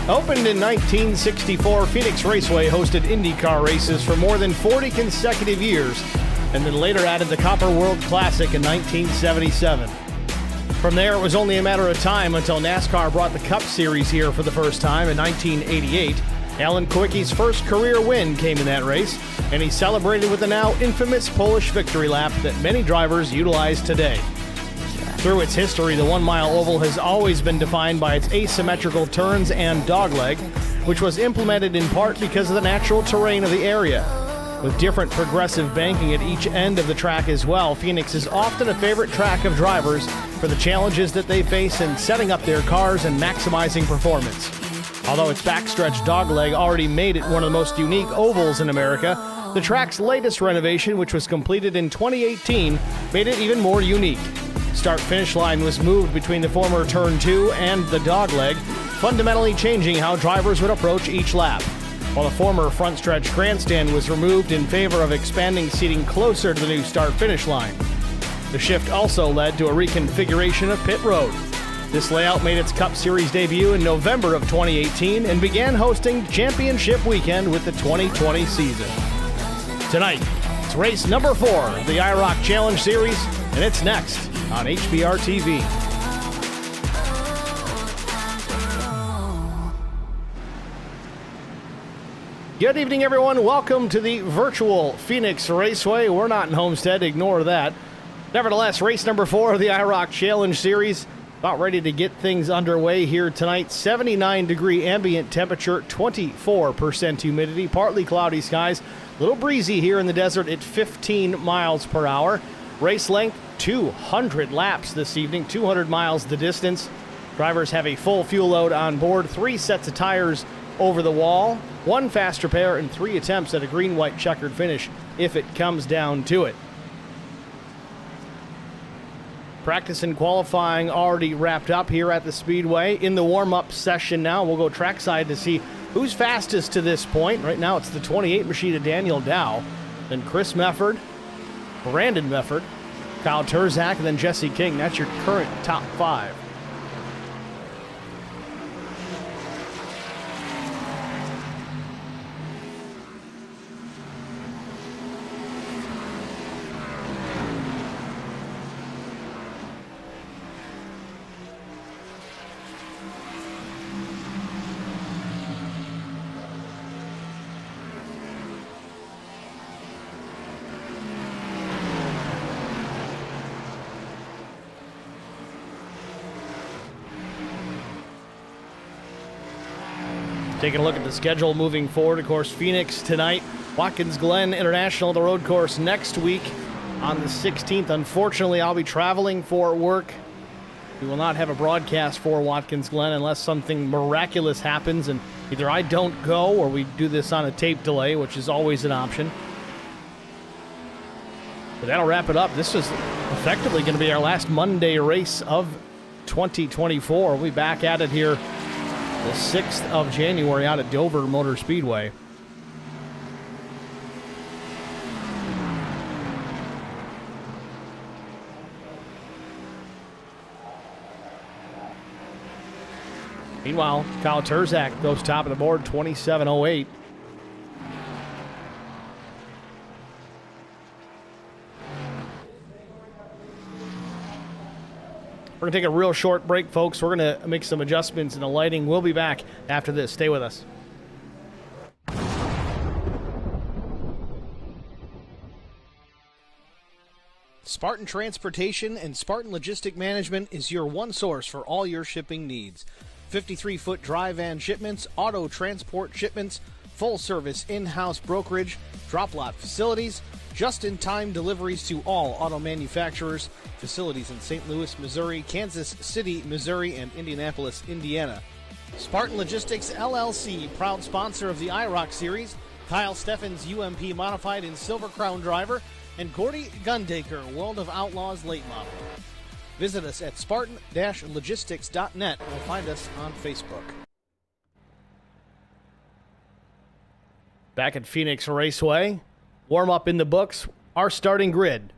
Opened in 1964, Phoenix Raceway hosted IndyCar races for more than 40 consecutive years, and then later added the Copper World Classic in 1977. From there, it was only a matter of time until NASCAR brought the Cup Series here for the first time in 1988. Alan Kwiecki's first career win came in that race, and he celebrated with the now infamous Polish victory lap that many drivers utilize today. Through its history, the 1 mile oval has always been defined by its asymmetrical turns and dogleg, which was implemented in part because of the natural terrain of the area. With different progressive banking at each end of the track as well, Phoenix is often a favorite track of drivers for the challenges that they face in setting up their cars and maximizing performance. Although its backstretch dogleg already made it one of the most unique ovals in America, the track's latest renovation, which was completed in 2018, made it even more unique. Start-finish line was moved between the former Turn 2 and the dogleg, fundamentally changing how drivers would approach each lap, while the former front-stretch grandstand was removed in favor of expanding seating closer to the new start-finish line. The shift also led to a reconfiguration of pit road. This layout made its Cup Series debut in November of 2018 and began hosting Championship Weekend with the 2020 season. Tonight, it's race number 4 of the IROC Challenge Series, and it's next on HBR TV. Good evening, everyone. Welcome to the virtual Phoenix Raceway. We're not in Homestead. Ignore that. Nevertheless, race number 4 of the IROC Challenge Series. About ready to get things underway here tonight. 79-degree ambient temperature, 24% humidity, partly cloudy skies. A little breezy here in the desert at 15 miles per hour. Race length, 200 laps this evening, 200 miles the distance. Drivers have a full fuel load on board, 3 sets of tires over the wall, 1 fast repair, and 3 attempts at a green-white checkered finish if it comes down to it. Practice and qualifying already wrapped up here at the Speedway. In the warm-up session now, we'll go trackside to see who's fastest to this point. Right now, it's the 28 machine of Daniel Dow, then Chris Mefford, Brandon Mefford, Kyle Terzak, and then Jesse King. That's your current top 5. Taking a look at the schedule moving forward, of course, Phoenix tonight, Watkins Glen International, the road course next week on the 16th. Unfortunately, I'll be traveling for work. We will not have a broadcast for Watkins Glen unless something miraculous happens, and either I don't go or we do this on a tape delay, which is always an option. But that'll wrap it up. This is effectively going to be our last Monday race of 2024. We'll be back at it here the 6th of January out at Dover Motor Speedway. Meanwhile, Kyle Terzak goes top of the board, 27:08. We're going to take a real short break, folks. We're going to make some adjustments in the lighting. We'll be back after this. Stay with us. Spartan Transportation and Spartan Logistic Management is your one source for all your shipping needs. 53-foot dry van shipments, auto transport shipments, full-service in-house brokerage, drop lot facilities, just-in-time deliveries to all auto manufacturers, facilities in St. Louis, Missouri, Kansas City, Missouri, and Indianapolis, Indiana. Spartan Logistics, LLC, proud sponsor of the IROC Series, Kyle Steffens, UMP Modified and Silver Crown Driver, and Gordy Gundaker, World of Outlaws Late Model. Visit us at spartan-logistics.net or find us on Facebook. Back at Phoenix Raceway, warm-up in the books. Our starting grid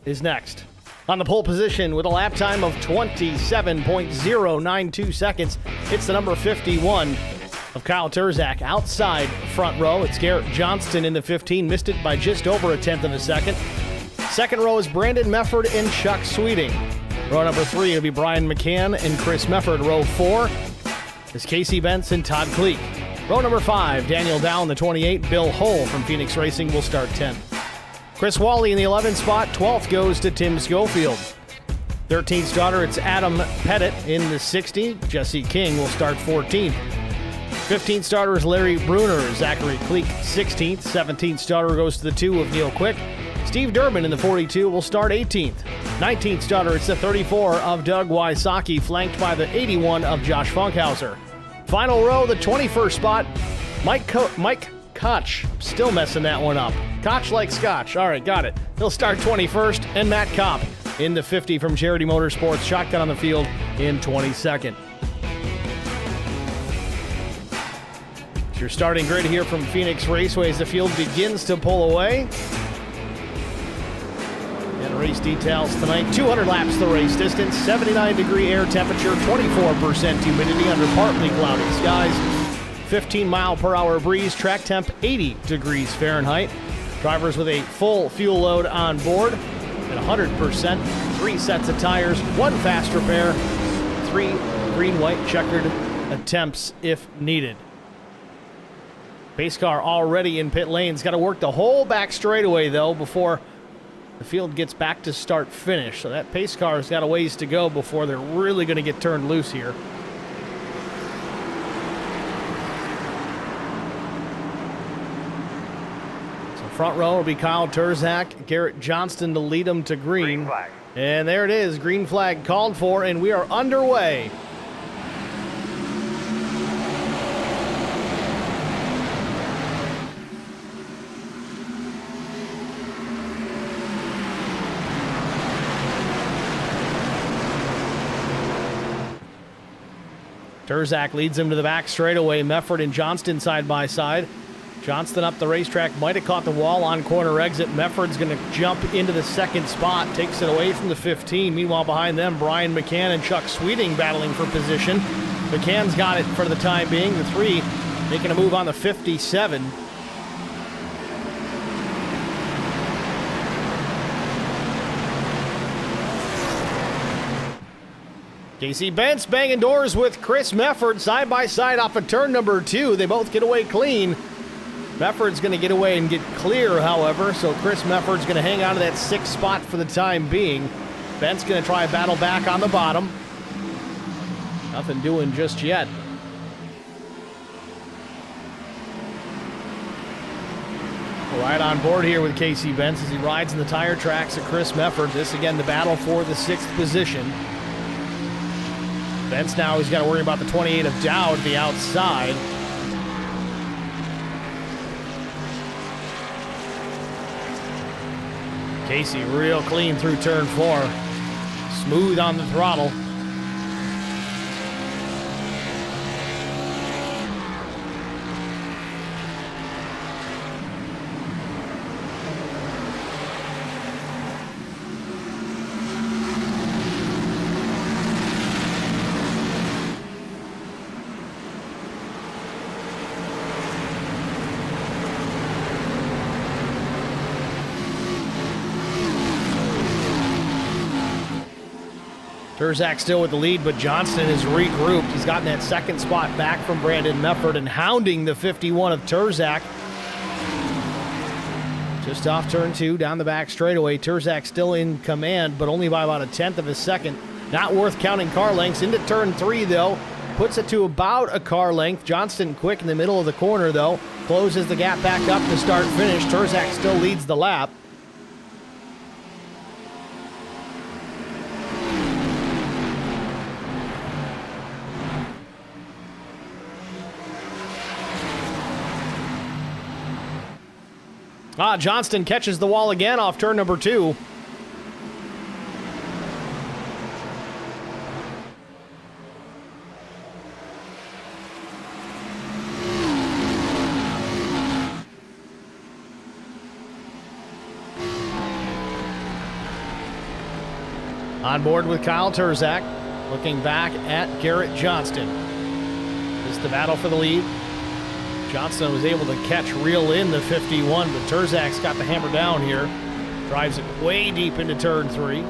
is next. On the pole position with a lap time of 27.092 seconds, it's the number 51, of Kyle Turzak outside front row. It's Garrett Johnston in the 15, missed it by just over a tenth of a second. Second row is Brandon Mefford and Chuck Sweeting. Row number 3 will be Brian McCann and Chris Mefford. Row 4 is Casey Bentz and Todd Kleek. Row number 5, Daniel Dow in the 28. Bill Hull from Phoenix Racing will start 10th. Chris Wally in the 11th spot. 12th goes to Tim Schofield. 13th starter, it's Adam Pettit in the 60. Jesse King will start 14th. 15th starter is Larry Bruner. Zachary Kleek 16th. 17th starter goes to the 2 of Neil Quick. Steve Durbin in the 42 will start 18th. 19th starter, it's the 34 of Doug Wysocki, flanked by the 81 of Josh Funkhauser. Final row, the 21st spot, Mike Koch. Still messing that one up. Koch like scotch. All right, got it. He'll start 21st, and Matt Kopp in the 50 from Charity Motorsports, shotgun on the field in 22nd. It's your starting grid here from Phoenix Raceway as the field begins to pull away. And race details tonight. 200 laps the race distance, 79-degree air temperature, 24% humidity under partly cloudy skies, 15-mile-per-hour breeze, track temp 80 degrees Fahrenheit. Drivers with a full fuel load on board at 100%. 3 sets of tires, 1 fast repair, 3 green-white checkered attempts if needed. Pace car already in pit lanes. Got to work the whole back straightaway, though, before the field gets back to start-finish. So that pace car's got a ways to go before they're really going to get turned loose here. So front row will be Kyle Turzak, Garrett Johnston to lead them to green. And there it is, green flag called for, and we are underway. Turzak leads him to the back straightaway. Mefford and Johnston side by side. Johnston up the racetrack, might have caught the wall on corner exit. Mefford's going to jump into the second spot, takes it away from the 15. Meanwhile, behind them, Brian McCann and Chuck Sweeting battling for position. McCann's got it for the time being. The 3 making a move on the 57. Casey Bentz banging doors with Chris Mefford side by side off of turn number 2. They both get away clean. Mefford's going to get away and get clear, however, so Chris Mefford's going to hang on to that 6th spot for the time being. Bentz going to try a battle back on the bottom. Nothing doing just yet. Right on board here with Casey Bentz as he rides in the tire tracks of Chris Mefford. This again the battle for the 6th position. Bentz now he's got to worry about the 28 of Dow to the outside. Casey real clean through turn 4. Smooth on the throttle. Turzak still with the lead, but Johnston is regrouped. He's gotten that 2nd spot back from Brandon Mefford and hounding the 51 of Turzak. Just off turn 2, down the back straightaway. Turzak still in command, but only by about a tenth of a second. Not worth counting car lengths. Into turn 3, though. Puts it to about a car length. Johnston quick in the middle of the corner, though. Closes the gap back up to start finish. Turzak still leads the lap. Johnston catches the wall again off turn number 2. On board with Kyle Turzak, looking back at Garrett Johnston. This is the battle for the lead. Johnston was able to reel in the 51, but Terzak's got the hammer down here. Drives it way deep into turn 3.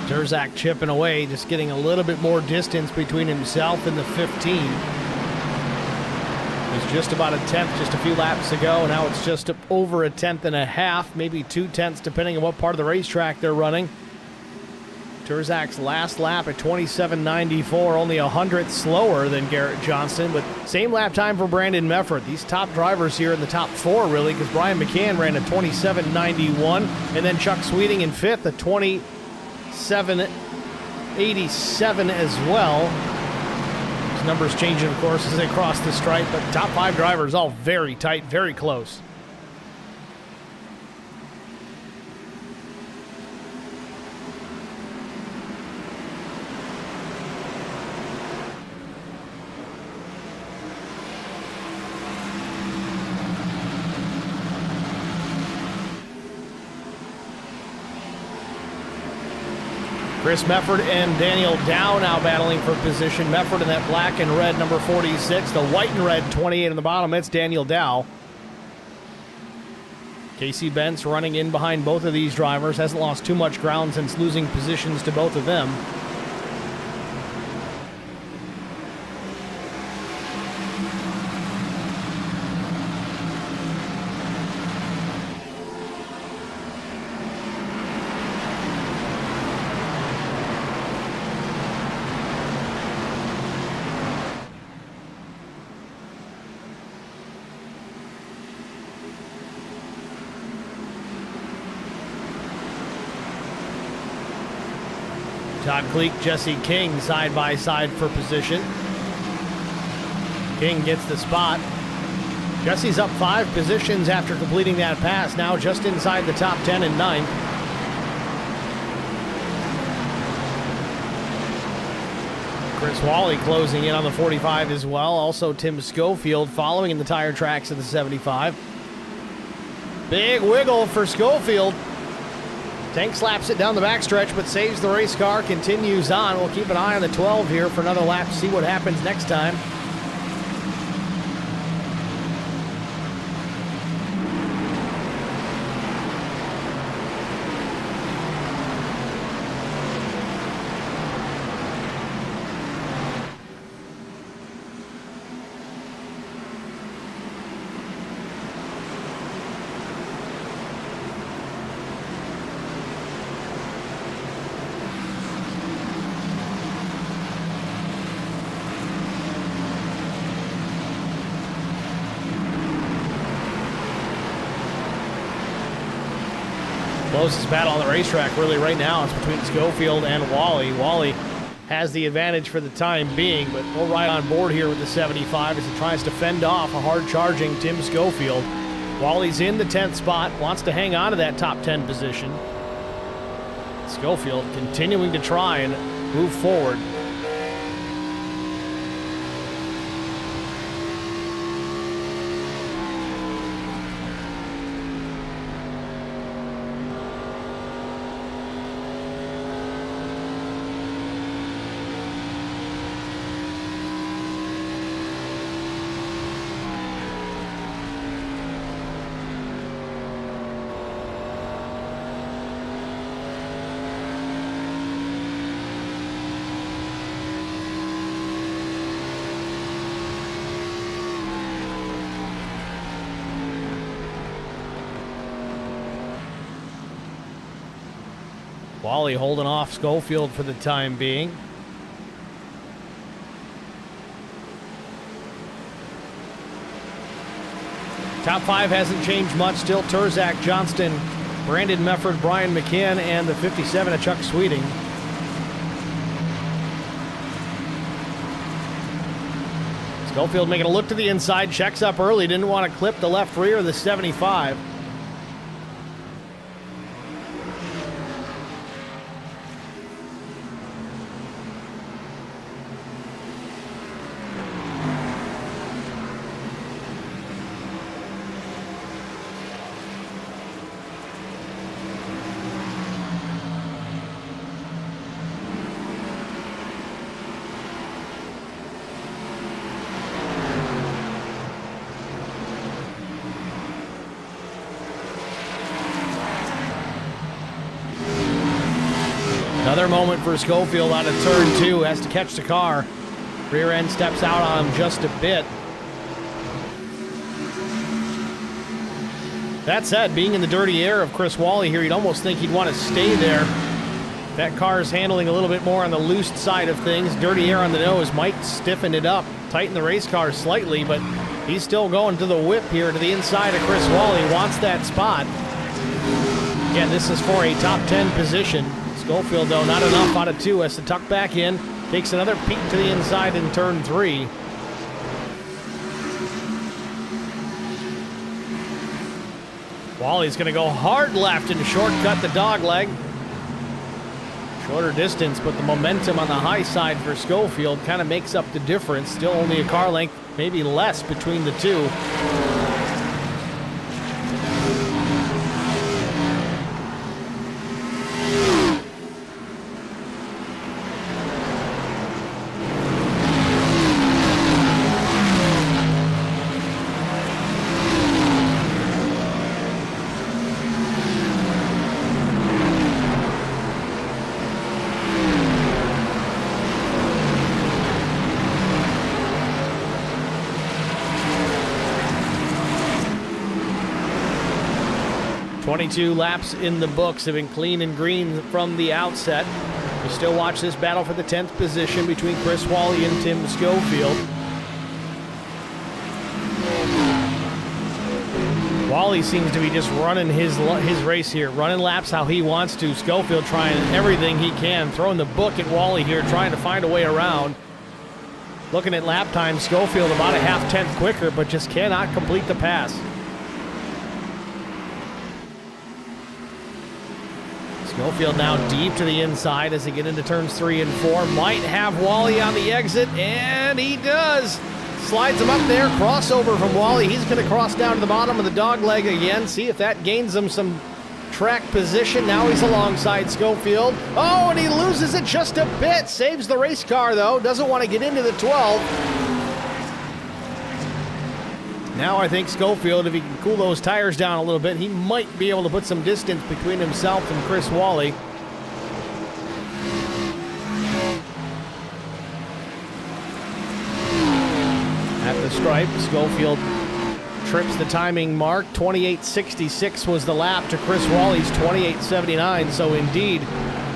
Terzak chipping away, just getting a little bit more distance between himself and the 15. It was just about a tenth just a few laps ago. Now it's just over a tenth and a half, maybe 2 tenths, depending on what part of the racetrack they're running. Terzak's last lap at 27.94, only 100th slower than Garrett Johnston, but same lap time for Brandon Mefford. These top drivers here in the top 4, really, because Brian McCann ran a 27.91, and then Chuck Sweeting in 5th at 27.87 as well. These numbers changing, of course, as they cross the stripe, but top 5 drivers all very tight, very close. Chris Mefford and Daniel Dow now battling for position. Mefford in that black and red number 46. The white and red 28 on the bottom. It's Daniel Dow. Casey Bentz running in behind both of these drivers. Hasn't lost too much ground since losing positions to both of them. Todd Cleek, Jesse King side by side for position. King gets the spot. Jesse's up 5 positions after completing that pass, now just inside the top 10 and 9th. Chris Wally closing in on the 45 as well. Also Tim Schofield following in the tire tracks of the 75. Big wiggle for Schofield. Tank slaps it down the backstretch, but saves the race car, continues on. We'll keep an eye on the 12 here for another lap to see what happens next time. Closest battle on the racetrack really right now is between Schofield and Wally. Wally has the advantage for the time being, but we'll ride on board here with the 75 as he tries to fend off a hard-charging Tim Schofield. Wally's in the 10th spot, wants to hang on to that top 10 position. Schofield continuing to try and move forward. Wally holding off Schofield for the time being. Top 5 hasn't changed much. Still Terzak, Johnston, Brandon Mefford, Brian McCann, and the 57 of Chuck Sweeting. Schofield making a look to the inside, checks up early, didn't want to clip the left rear of the 75. Another moment for Schofield out of turn 2, has to catch the car. Rear end steps out on him just a bit. That said, being in the dirty air of Chris Wally here, you'd almost think he'd want to stay there. That car is handling a little bit more on the loose side of things. Dirty air on the nose might stiffen it up, tighten the race car slightly, but he's still going to the whip here to the inside of Chris Wally. Wants that spot. Again, this is for a top 10 position. Schofield, though, not enough out of 2, has to tuck back in. Takes another peek to the inside in turn 3. Wally's going to go hard left and shortcut the dog leg. Shorter distance, but the momentum on the high side for Schofield kind of makes up the difference. Still only a car length, maybe less, between the two. "22 laps in the books, have been clean and green from the outset. We still watch this battle for the 10th position between Chris Wally and Tim Schofield. Wally seems to be just running his race here, running laps how he wants to. Schofield trying everything he can, throwing the book at Wally here, trying to find a way around. Looking at lap time, Schofield about a half-tenth quicker, but just cannot complete the pass. Schofield now deep to the inside as they get into turns 3 and 4. Might have Wally on the exit, and he does. Slides him up there, crossover from Wally. He's going to cross down to the bottom of the dog leg again. See if that gains him some track position. Now he's alongside Schofield. Oh, and he loses it just a bit. Saves the race car, though. Doesn't want to get into the 12. Now I think Schofield, if he can cool those tires down a little bit, he might be able to put some distance between himself and Chris Wally. At the stripe, Schofield trips the timing mark. 28.66 was the lap to Chris Wally's 28.79. So indeed,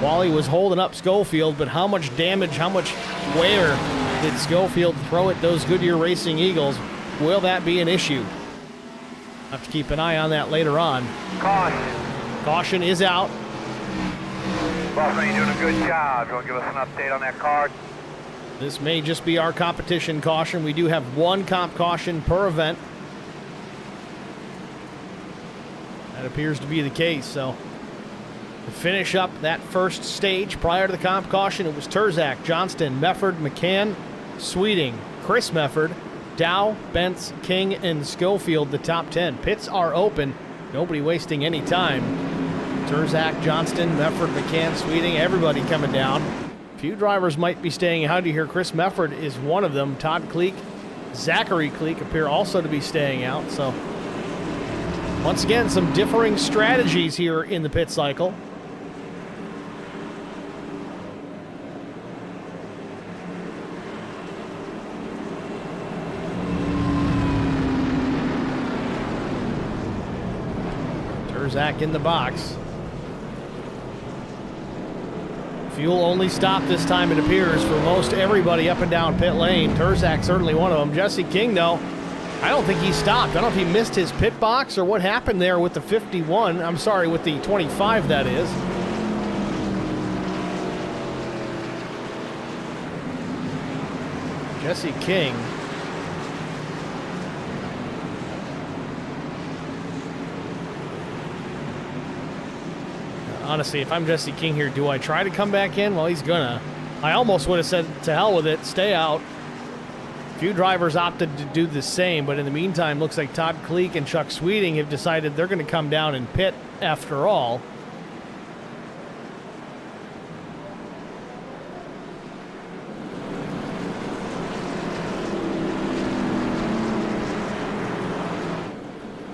Wally was holding up Schofield, but how much damage, how much wear did Schofield throw at those Goodyear Racing Eagles? Will that be an issue? Have to keep an eye on that later on. Caution. Caution is out. Bossman, you're doing a good job. You want to give us an update on that car? This may just be our competition caution. We do have one comp caution per event. That appears to be the case. So to finish up that first stage prior to the comp caution, it was Terzak, Johnston, Mefford, McCann, Sweeting, Chris Mefford, Dow, Bentz, King, and Schofield, the top 10. Pits are open. Nobody wasting any time. Terzak, Johnston, Mefford, McCann, Sweeting, everybody coming down. A few drivers might be staying out here. Chris Mefford is one of them. Todd Kleek, Zachary Kleek appear also to be staying out. So once again, some differing strategies here in the pit cycle. Terzak in the box. Fuel only stop this time, it appears, for most everybody up and down pit lane. Terzak certainly one of them. Jesse King, though, I don't think he stopped. I don't know if he missed his pit box or what happened there with the 51. I'm sorry, with the 25, that is. Jesse King Honestly, if I'm Jesse King here, do I try to come back in? Well, he's gonna. I almost would have said to hell with it, stay out. A few drivers opted to do the same, but in the meantime, looks like Todd Kleek and Chuck Sweeting have decided they're going to come down and pit after all.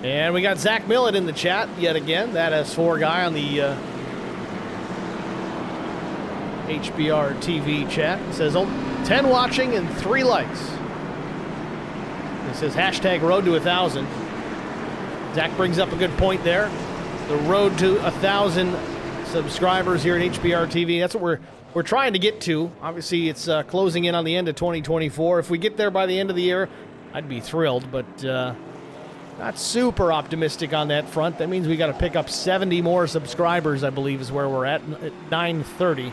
And we got Zach Millett in the chat yet again. That S4 guy on the HBR TV chat. It says 10 watching and 3 likes. It says hashtag road to 1,000. Zach brings up a good point there. The road to 1,000 subscribers here at HBR TV. That's what we're trying to get to. Obviously, it's closing in on the end of 2024. If we get there by the end of the year, I'd be thrilled, but not super optimistic on that front. That means we got to pick up 70 more subscribers, I believe, is where we're at 930.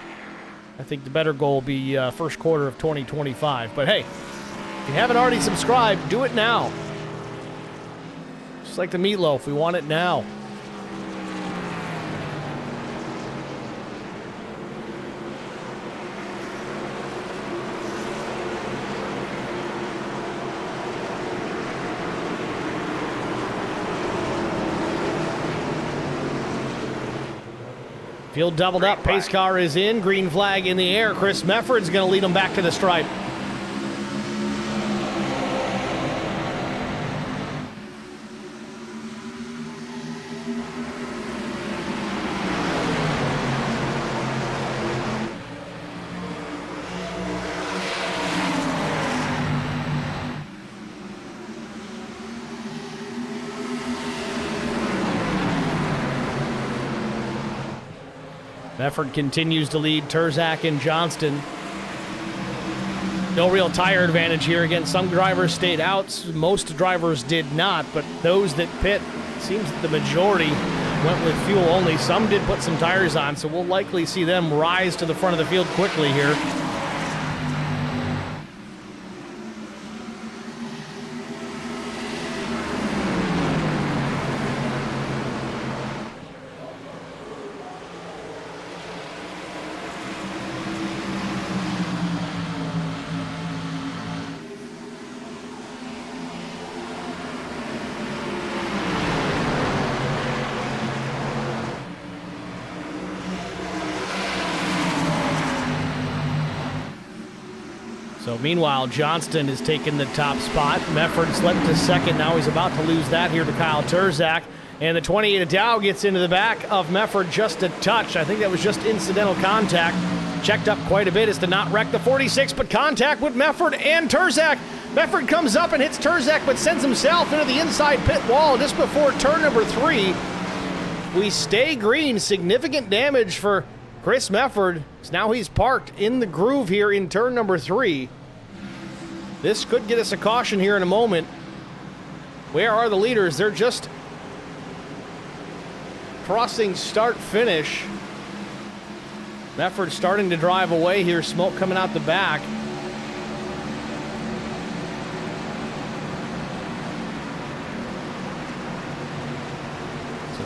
I think the better goal will be first quarter of 2025. But hey, if you haven't already subscribed, do it now. Just like the meatloaf, we want it now. Field doubled up. Pace car is in. Green flag in the air. Chris Mefford's going to lead them back to the stripe. Mefford continues to lead Terzak and Johnston. No real tire advantage here. Again, some drivers stayed out. Most drivers did not, but those that pit, seems that the majority went with fuel only. Some did put some tires on, so we'll likely see them rise to the front of the field quickly here. So meanwhile, Johnston is taking the top spot. Mefford slipped to second. Now he's about to lose that here to Kyle Terzak. And the 28 of Dow gets into the back of Mefford just a touch. I think that was just incidental contact. Checked up quite a bit as to not wreck the 46, but contact with Mefford and Terzak. Mefford comes up and hits Terzak, but sends himself into the inside pit wall just before turn number 3. We stay green. Significant damage for Chris Mefford. Now he's parked in the groove here in turn number 3. This could get us a caution here in a moment. Where are the leaders? They're just crossing start-finish. Mefford starting to drive away here. Smoke coming out the back.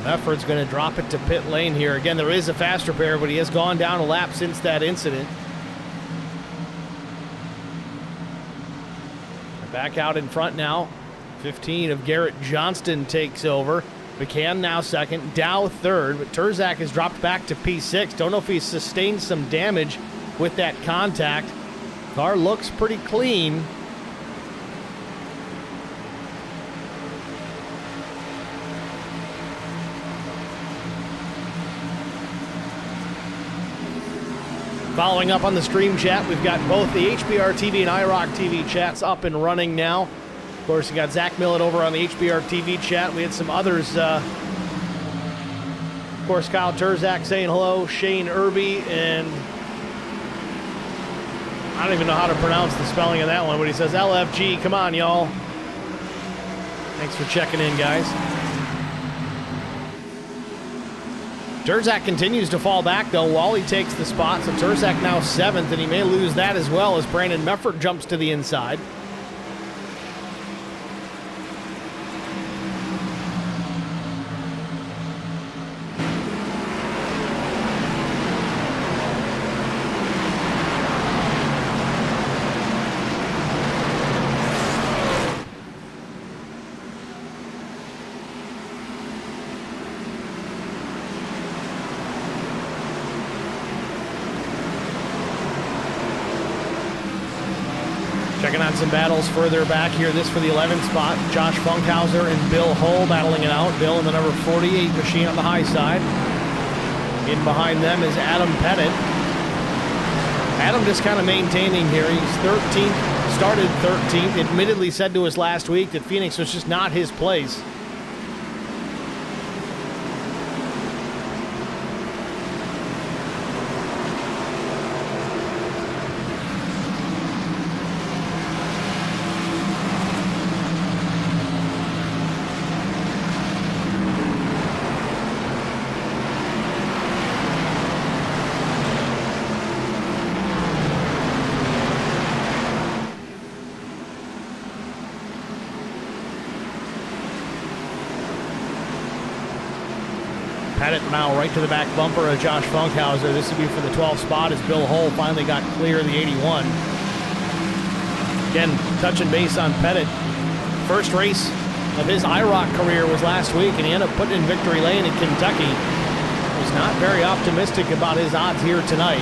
Mefford's going to drop it to pit lane here. Again, there is a fast repair, but he has gone down a lap since that incident. Back out in front now. 15 of Garrett Johnston takes over. McCann now second. Dow third, but Terzak has dropped back to P6. Don't know if he's sustained some damage with that contact. Car looks pretty clean. Following up on the stream chat, we've got both the HBR TV and IROC TV chats up and running now. Of course, we got Zach Millett over on the HBR TV chat. We had some others. Of course, Kyle Terzak saying hello, Shane Irby, and I don't even know how to pronounce the spelling of that one, but he says LFG. Come on, y'all. Thanks for checking in, guys. Terzak continues to fall back, though. Wally takes the spot, so Terzak now 7th, and he may lose that as well as Brandon Mefford jumps to the inside. some battles further back here. This for the 11th spot. Josh Funkhauser and Bill Hull battling it out. Bill in the number 48 machine on the high side. In behind them is Adam Pettit. Adam just kind of maintaining here. He's 13th, started 13th. Admittedly said to us last week that Phoenix was just not his place. Pettit now right to the back bumper of Josh Funkhauser. This would be for the 12th spot as Bill Hull finally got clear of the 81. Again, touching base on Pettit. First race of his IROC career was last week, and he ended up putting in victory lane in Kentucky. Was not very optimistic about his odds here tonight.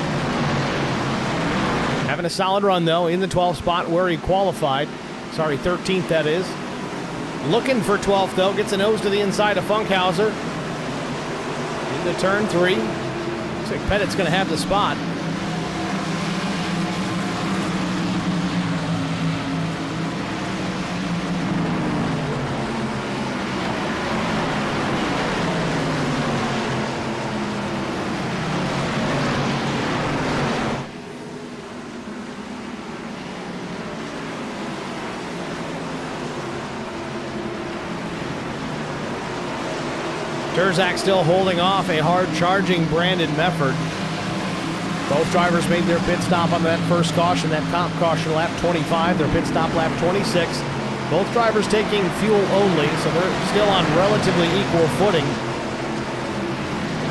Having a solid run, though, in the 12th spot where he qualified. Sorry, 13th, that is. Looking for 12th, though. Gets a nose to the inside of Funkhauser. Into turn 3. Looks like Pettit's going to have the spot. Terzak still holding off a hard-charging Brandon Mefford. Both drivers made their pit stop on that first caution, that top caution, lap 25. Their pit stop lap 26. Both drivers taking fuel only, so they're still on relatively equal footing.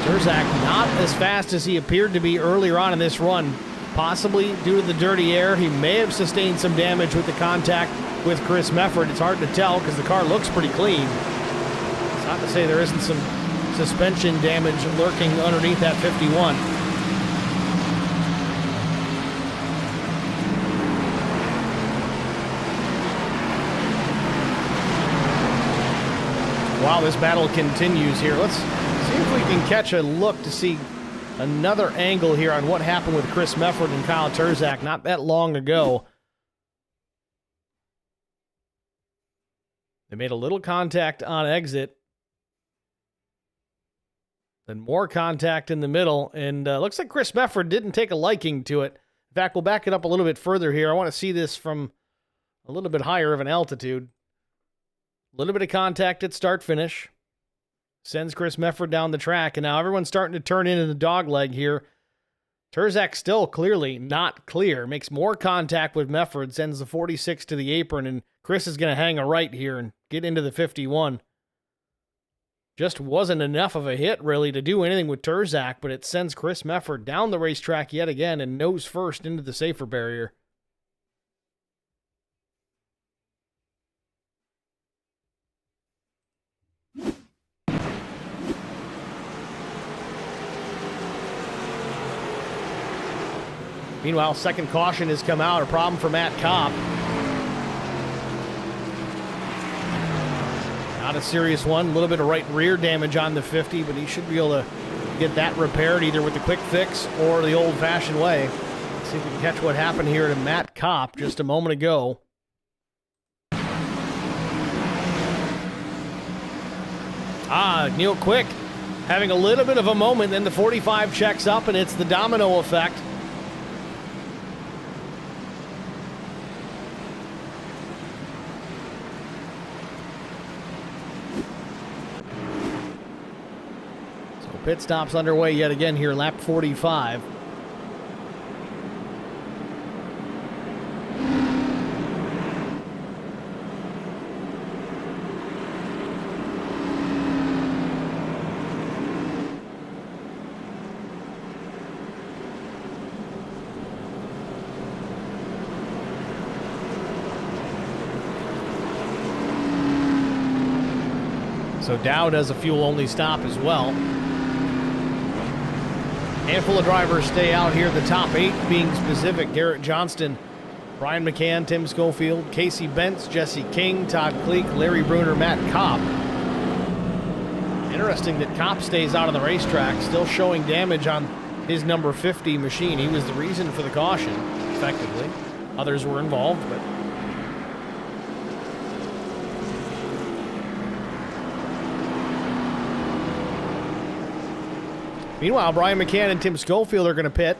Terzak not as fast as he appeared to be earlier on in this run. Possibly due to the dirty air. He may have sustained some damage with the contact with Chris Mefford. It's hard to tell because the car looks pretty clean. It's not to say there isn't some suspension damage lurking underneath that 51. While this battle continues here, let's see if we can catch a look to see another angle here on what happened with Chris Mefford and Kyle Terzak not that long ago. They made a little contact on exit. Then more contact in the middle, and looks like Chris Mefford didn't take a liking to it. In fact, we'll back it up a little bit further here. I want to see this from a little bit higher of an altitude. A little bit of contact at start-finish. Sends Chris Mefford down the track, and now everyone's starting to turn into the dogleg here. Terzak still clearly not clear. Makes more contact with Mefford, sends the 46 to the apron, and Chris is going to hang a right here and get into the 51. Just wasn't enough of a hit, really, to do anything with Terzak, but it sends Chris Mefford down the racetrack yet again and nose first into the safer barrier. Meanwhile, second caution has come out, a problem for Matt Kopp. Not a serious one, a little bit of right rear damage on the 50, but he should be able to get that repaired either with the quick fix or the old-fashioned way. Let's see if we can catch what happened here to Matt Kopp just a moment ago. Neil Quick having a little bit of a moment, then the 45 checks up, and it's the domino effect. Pit stops underway yet again here, lap 45. So Dow does a fuel-only stop as well. Handful of drivers stay out here, the top 8 being specific. Garrett Johnston Brian McCann, Tim Schofield, Casey Bentz, Jesse King, Todd Kleek, Larry Bruner, Matt Kopp. Interesting that Kopp stays out on the racetrack, still showing damage on his number 50 machine. He was the reason for the caution, effectively. Others were involved, but... Meanwhile, Brian McCann and Tim Schofield are going to pit.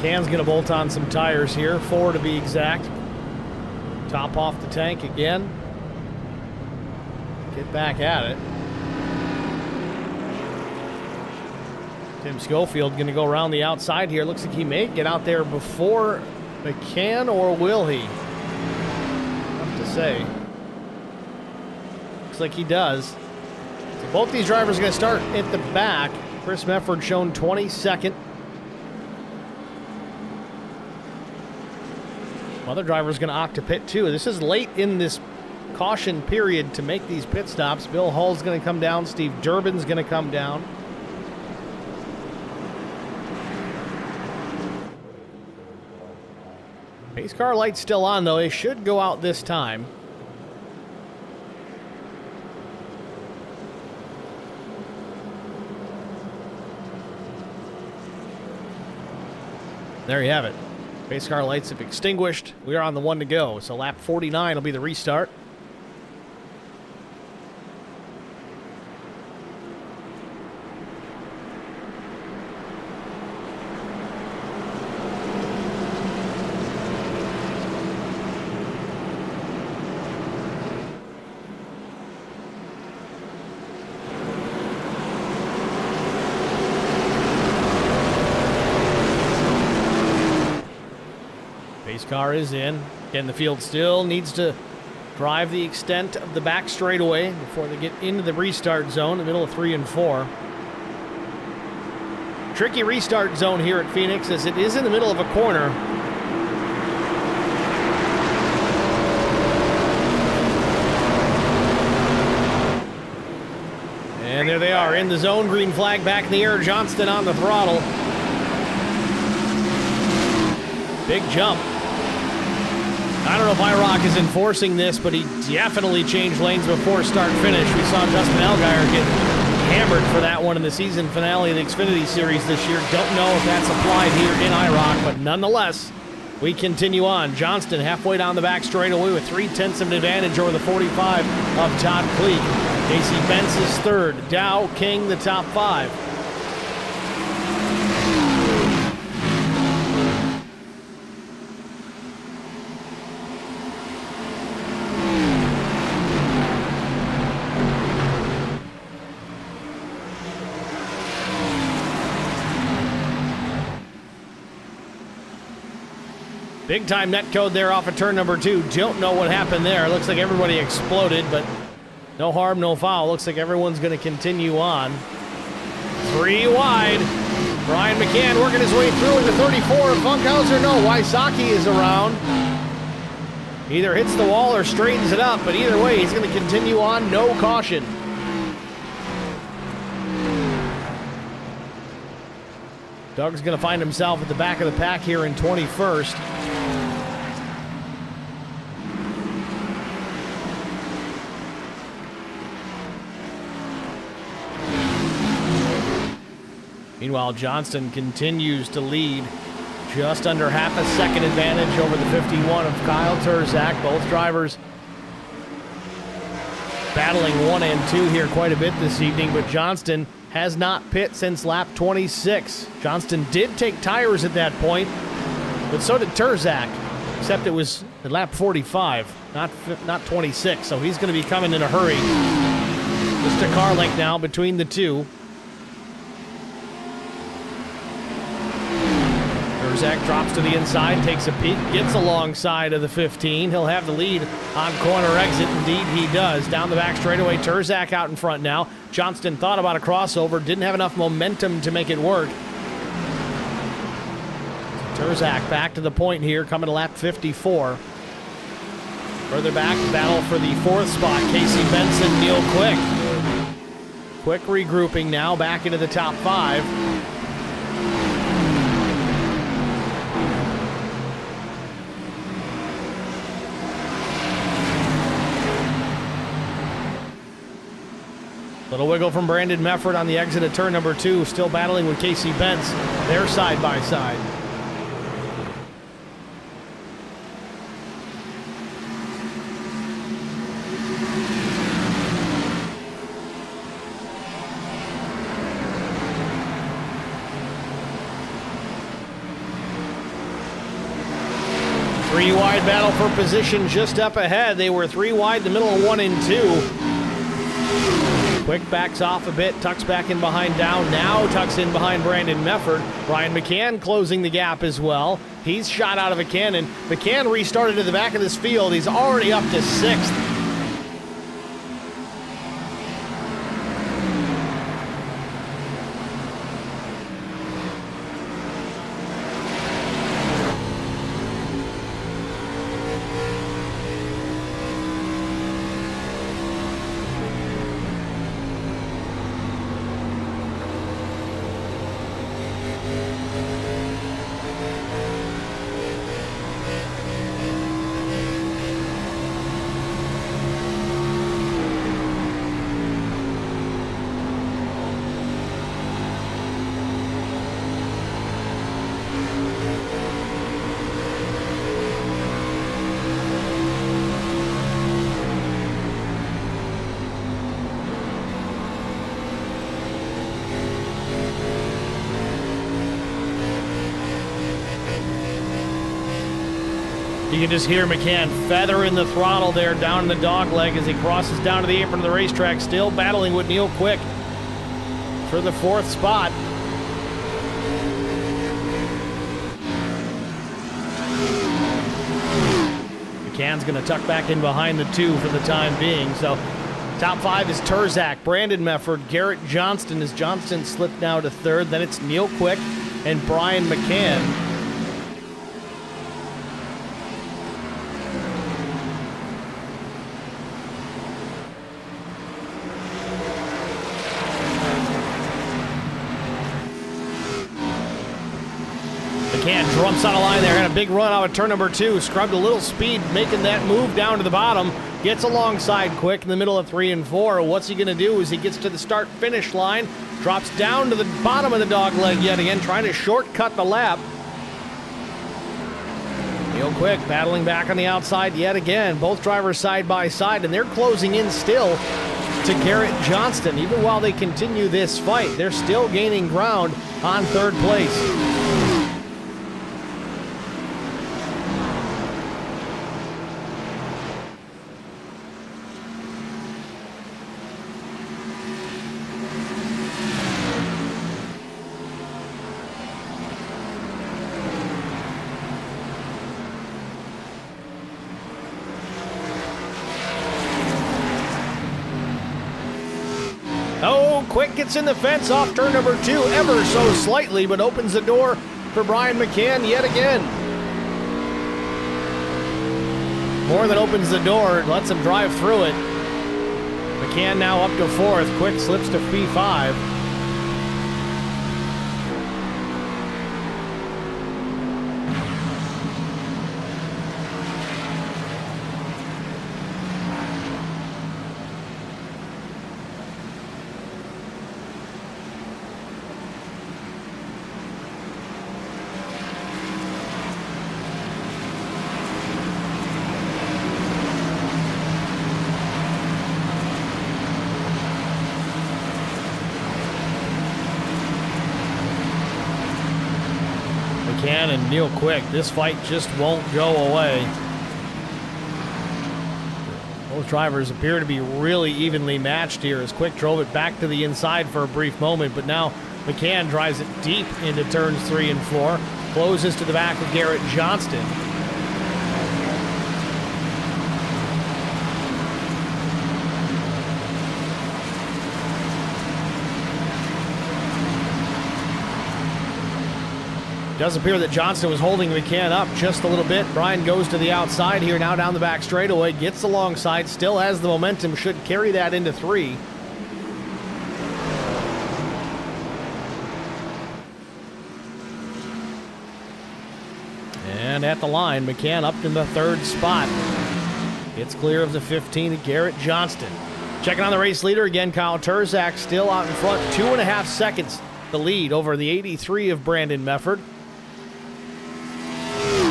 McCann's going to bolt on some tires here, 4 to be exact. Top off the tank again. Get back at it. Tim Schofield going to go around the outside here. Looks like he may get out there before McCann, or will he? Tough to say. Looks like he does. So both these drivers are going to start at the back. Chris Mefford shown 22nd. Other driver's going to opt to pit too. This is late in this caution period to make these pit stops. Bill Hull's going to come down. Steve Durbin's going to come down. Pace car light's still on, though. They should go out this time. There you have it. Pace car lights have extinguished. We are on the 1 to go. So lap 49 will be the restart. Pace car is in. Again, the field still needs to drive the extent of the back straightaway before they get into the restart zone, in the middle of 3 and 4. Tricky restart zone here at Phoenix, as it is in the middle of a corner. And there they are in the zone. Green flag back in the air. Johnston on the throttle. Big jump. I don't know if IROC is enforcing this, but he definitely changed lanes before start-finish. We saw Justin Allgaier get hammered for that one in the season finale of the Xfinity Series this year. Don't know if that's applied here in IROC, but nonetheless, we continue on. Johnston halfway down the back straightaway with 0.3 of an advantage over the 45 of Todd Kleek. Casey Bentz is third. Dow, King, the top 5. Big time net code there off of turn number 2. Don't know what happened there. Looks like everybody exploded, but no harm, no foul. Looks like everyone's going to continue on. 3 wide. Brian McCann working his way through into 34. Funkhauser, no. Wysocki is around. Either hits the wall or straightens it up, but either way, he's going to continue on. No caution. Doug's going to find himself at the back of the pack here in 21st. Meanwhile, Johnston continues to lead. Just under half a second advantage over the 51 of Kyle Turzak. Both drivers battling 1 and 2 here quite a bit this evening, but Johnston has not pit since lap 26. Johnston did take tires at that point, but so did Turzak, except it was at lap 45, not 26, so he's going to be coming in a hurry. Just a car length now between the two. Turzak drops to the inside, takes a peek, gets alongside of the 15. He'll have the lead on corner exit. Indeed, he does. Down the back straightaway, Turzak out in front now. Johnston thought about a crossover, didn't have enough momentum to make it work. Turzak back to the point here, coming to lap 54. Further back, battle for the 4th spot. Casey Benson, Neil Quick. Quick regrouping now, back into the top 5. Little wiggle from Brandon Mefford on the exit of turn number 2, still battling with Casey Bentz. They're side by side. Three wide battle for position just up ahead. They were 3 wide, the middle of 1 and 2. Quick backs off a bit, tucks back in behind Down, now tucks in behind Brandon Mefford. Brian McCann closing the gap as well. He's shot out of a cannon. McCann restarted to the back of this field. He's already up to 6th. You can just hear McCann feathering the throttle there down in the dog leg as he crosses down to the apron of the racetrack, still battling with Neil Quick for the 4th spot. McCann's going to tuck back in behind the 2 for the time being. So top 5 is Turzak, Brandon Mefford, Garrett Johnston as Johnston slipped now to 3rd. Then it's Neil Quick and Brian McCann. McCann jumps on a line there, had a big run out of turn number 2, scrubbed a little speed, making that move down to the bottom, gets alongside Quick in the middle of 3 and 4. What's he going to do as he gets to the start-finish line, drops down to the bottom of the dog leg yet again, trying to shortcut the lap. Neil Quick battling back on the outside yet again, both drivers side by side, and they're closing in still to Garrett Johnston. Even while they continue this fight, they're still gaining ground on 3rd place. Oh, Quick gets in the fence off turn number 2 ever so slightly, but opens the door for Brian McCann yet again. More than opens the door, lets him drive through it. McCann now up to 4th. Quick slips to P5. McCann and Neil Quick, this fight just won't go away. Both drivers appear to be really evenly matched here as Quick drove it back to the inside for a brief moment, but now McCann drives it deep into turns 3 and 4. Closes to the back of Garrett Johnston. Does appear that Johnston was holding McCann up just a little bit. Brian goes to the outside here, now down the back straightaway, gets alongside, still has the momentum, should carry that into 3. And at the line, McCann up in the 3rd spot. Gets clear of the 15 of Garrett Johnston. Checking on the race leader again, Kyle Turzak still out in front, 2.5 seconds the lead over the 83 of Brandon Mefford.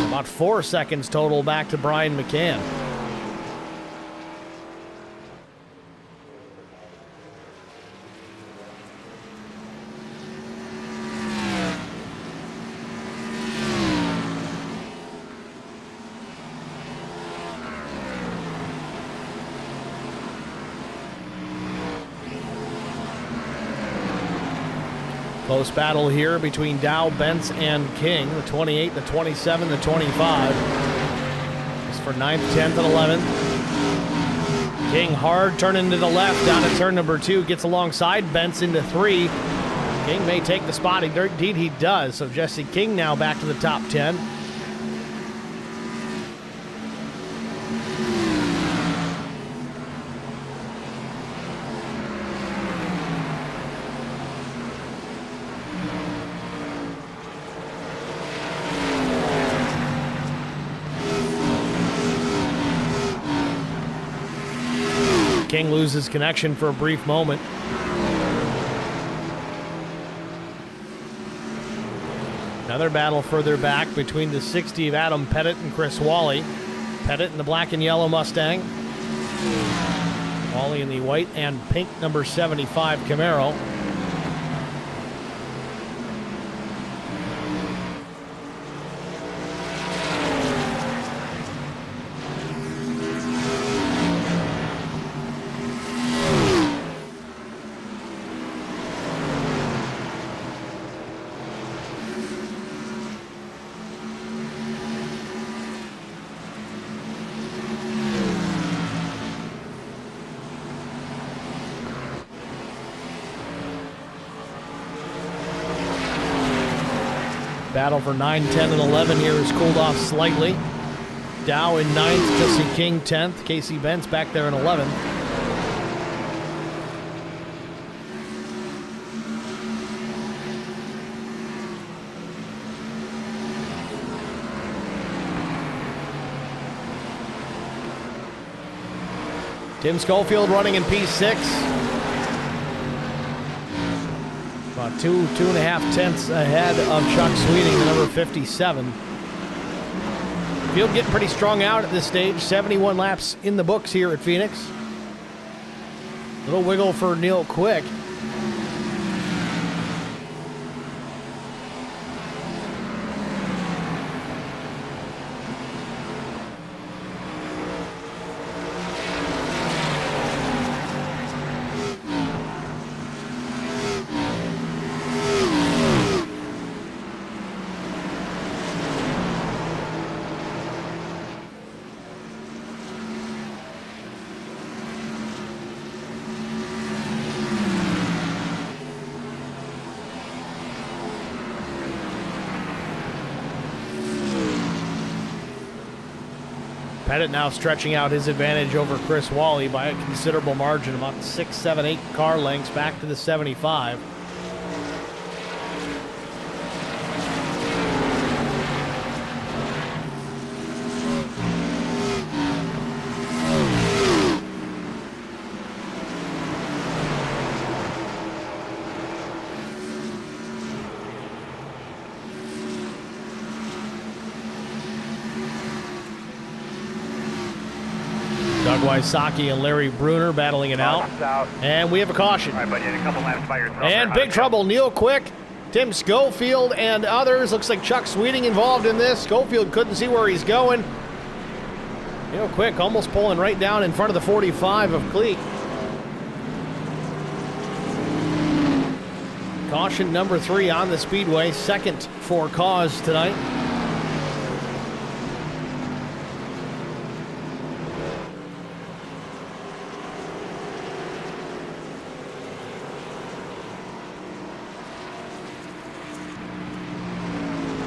About 4 seconds total back to Brian McCann. Close battle here between Dow, Bentz, and King. The 28, the 27, the 25. It's for 9th, 10th, and 11th. King hard turning to the left down to turn number 2. Gets alongside Bentz into 3. King may take the spot. Indeed, he does. So Jesse King now back to the top 10. King loses connection for a brief moment. Another battle further back between the 60 of Adam Pettit and Chris Wally. Pettit in the black and yellow Mustang. Wally in the white and pink number 75 Camaro. Battle for 9, 10, and 11 here has cooled off slightly. Dow in 9th, Jesse King 10th, Casey Bentz back there in 11th. Tim Schofield running in P6. About 2.5 tenths ahead of Chuck Sweeting, the number 57. Field getting pretty strung out at this stage. 71 laps in the books here at Phoenix. Little wiggle for Neil Quick. Pettit now stretching out his advantage over Chris Wally by a considerable margin, about 6, 7, 8 car lengths back to the 75. Doug Wysocki and Larry Bruner battling it out. And we have a caution. All right, buddy, a couple laps by yourself. And big trouble. Neil Quick, Tim Schofield, and others. Looks like Chuck Sweeting involved in this. Schofield couldn't see where he's going. Neil Quick almost pulling right down in front of the 45 of Cleek. Caution number 3 on the speedway, second for cause tonight.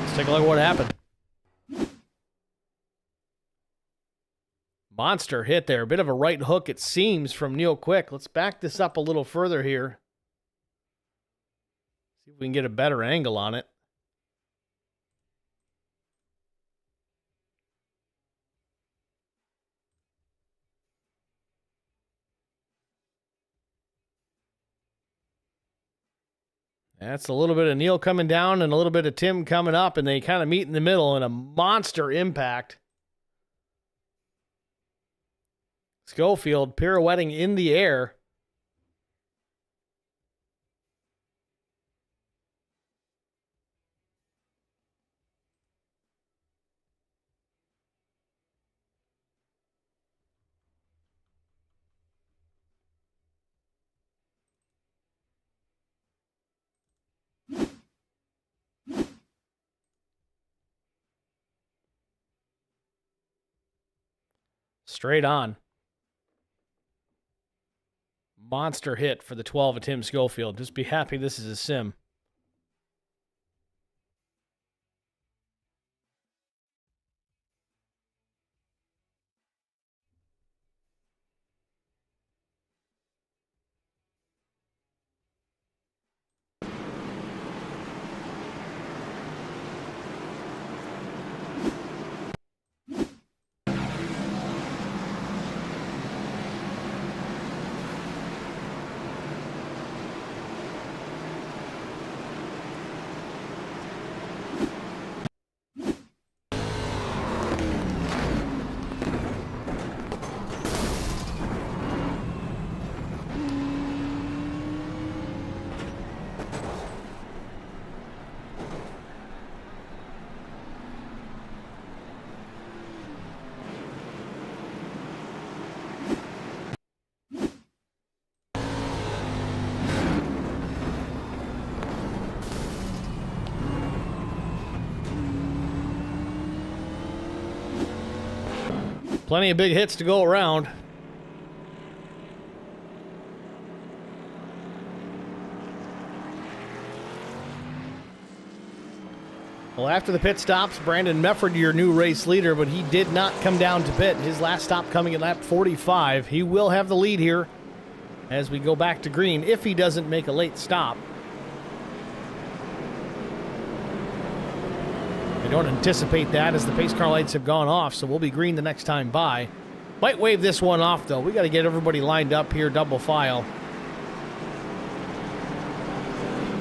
Let's take a look at what happened. Monster hit there. A bit of a right hook, it seems, from Neil Quick. Let's back this up a little further here. See if we can get a better angle on it. That's a little bit of Neil coming down and a little bit of Tim coming up, and they kind of meet in the middle in a monster impact. Schofield pirouetting in the air. Straight on. Monster hit for the 12 of Tim Schofield. Just be happy this is a sim. Plenty of big hits to go around. Well, after the pit stops, Brandon Mefford, your new race leader, but he did not come down to pit. His last stop coming at lap 45. He will have the lead here as we go back to green if he doesn't make a late stop. I don't anticipate that as the pace car lights have gone off, so we'll be green the next time by. Might wave this one off, though. We got to get everybody lined up here, double file.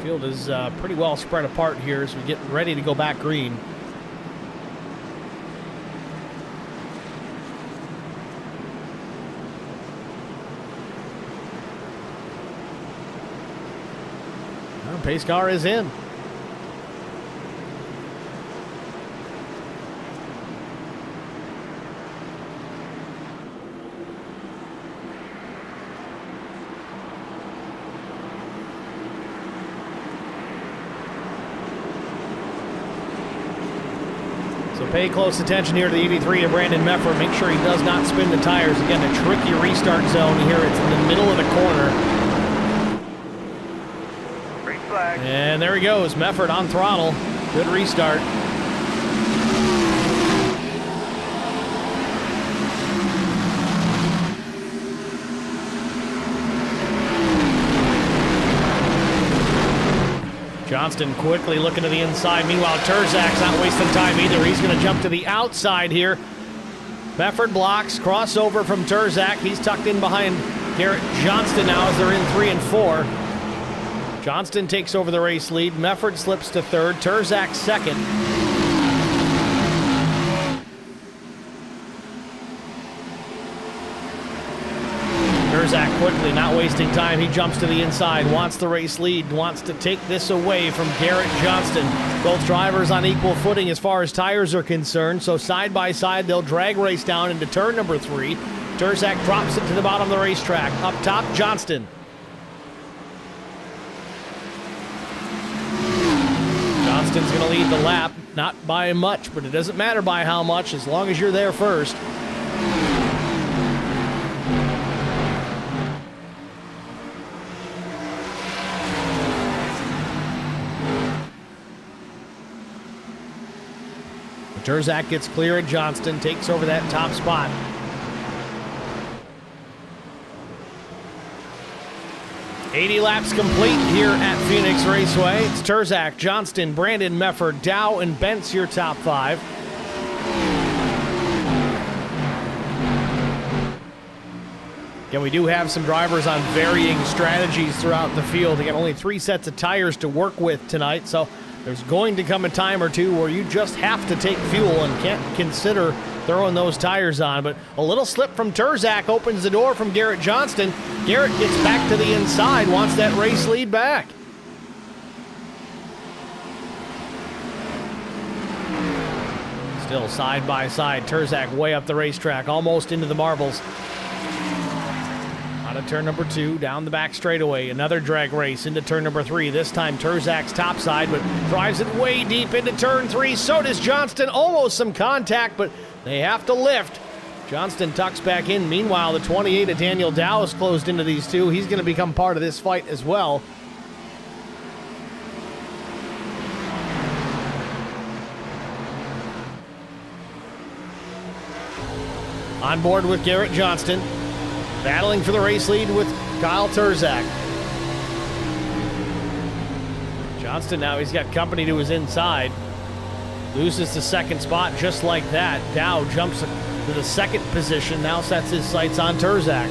Field is pretty well spread apart here as we get ready to go back green. Well, pace car is in. Pay close attention here to the EV3 of Brandon Mefford. Make sure he does not spin the tires. Again, a tricky restart zone here. It's in the middle of the corner. Green flag. And there he goes. Mefford on throttle. Good restart. Johnston quickly looking to the inside. Meanwhile, Terzak's not wasting time either. He's going to jump to the outside here. Mefford blocks, crossover from Terzak. He's tucked in behind Garrett Johnston now as they're in 3 and 4. Johnston takes over the race lead. Mefford slips to third. Terzak second. Terzak quickly, not wasting time. He jumps to the inside, wants the race lead, wants to take this away from Garrett Johnston. Both drivers on equal footing as far as tires are concerned, so side by side they'll drag race down into turn number 3. Terzak drops it to the bottom of the racetrack. Up top, Johnston. Johnston's going to lead the lap, not by much, but it doesn't matter by how much as long as you're there first. Turzak gets clear at Johnston, takes over that top spot. "80 laps complete here at Phoenix Raceway. It's Turzak, Johnston, Brandon, Mefford, Dow, and Bentz your top 5. Again, we do have some drivers on varying strategies throughout the field. They got only 3 sets of tires to work with tonight, so there's going to come a time or two where you just have to take fuel and can't consider throwing those tires on. But a little slip from Turzak opens the door from Garrett Johnston. Garrett gets back to the inside, wants that race lead back. Still side by side, Turzak way up the racetrack, almost into the marbles. Out of turn number 2, down the back straightaway. Another drag race into turn number 3. This time Turzak's topside, but drives it way deep into turn 3. So does Johnston. Almost some contact, but they have to lift. Johnston tucks back in. Meanwhile, the 28 of Daniel Dow is closed into these two. He's going to become part of this fight as well. On board with Garrett Johnston, battling for the race lead with Kyle Turzak. Johnston now, he's got company to his inside. Loses the second spot just like that. Dow jumps to the second position, now sets his sights on Turzak.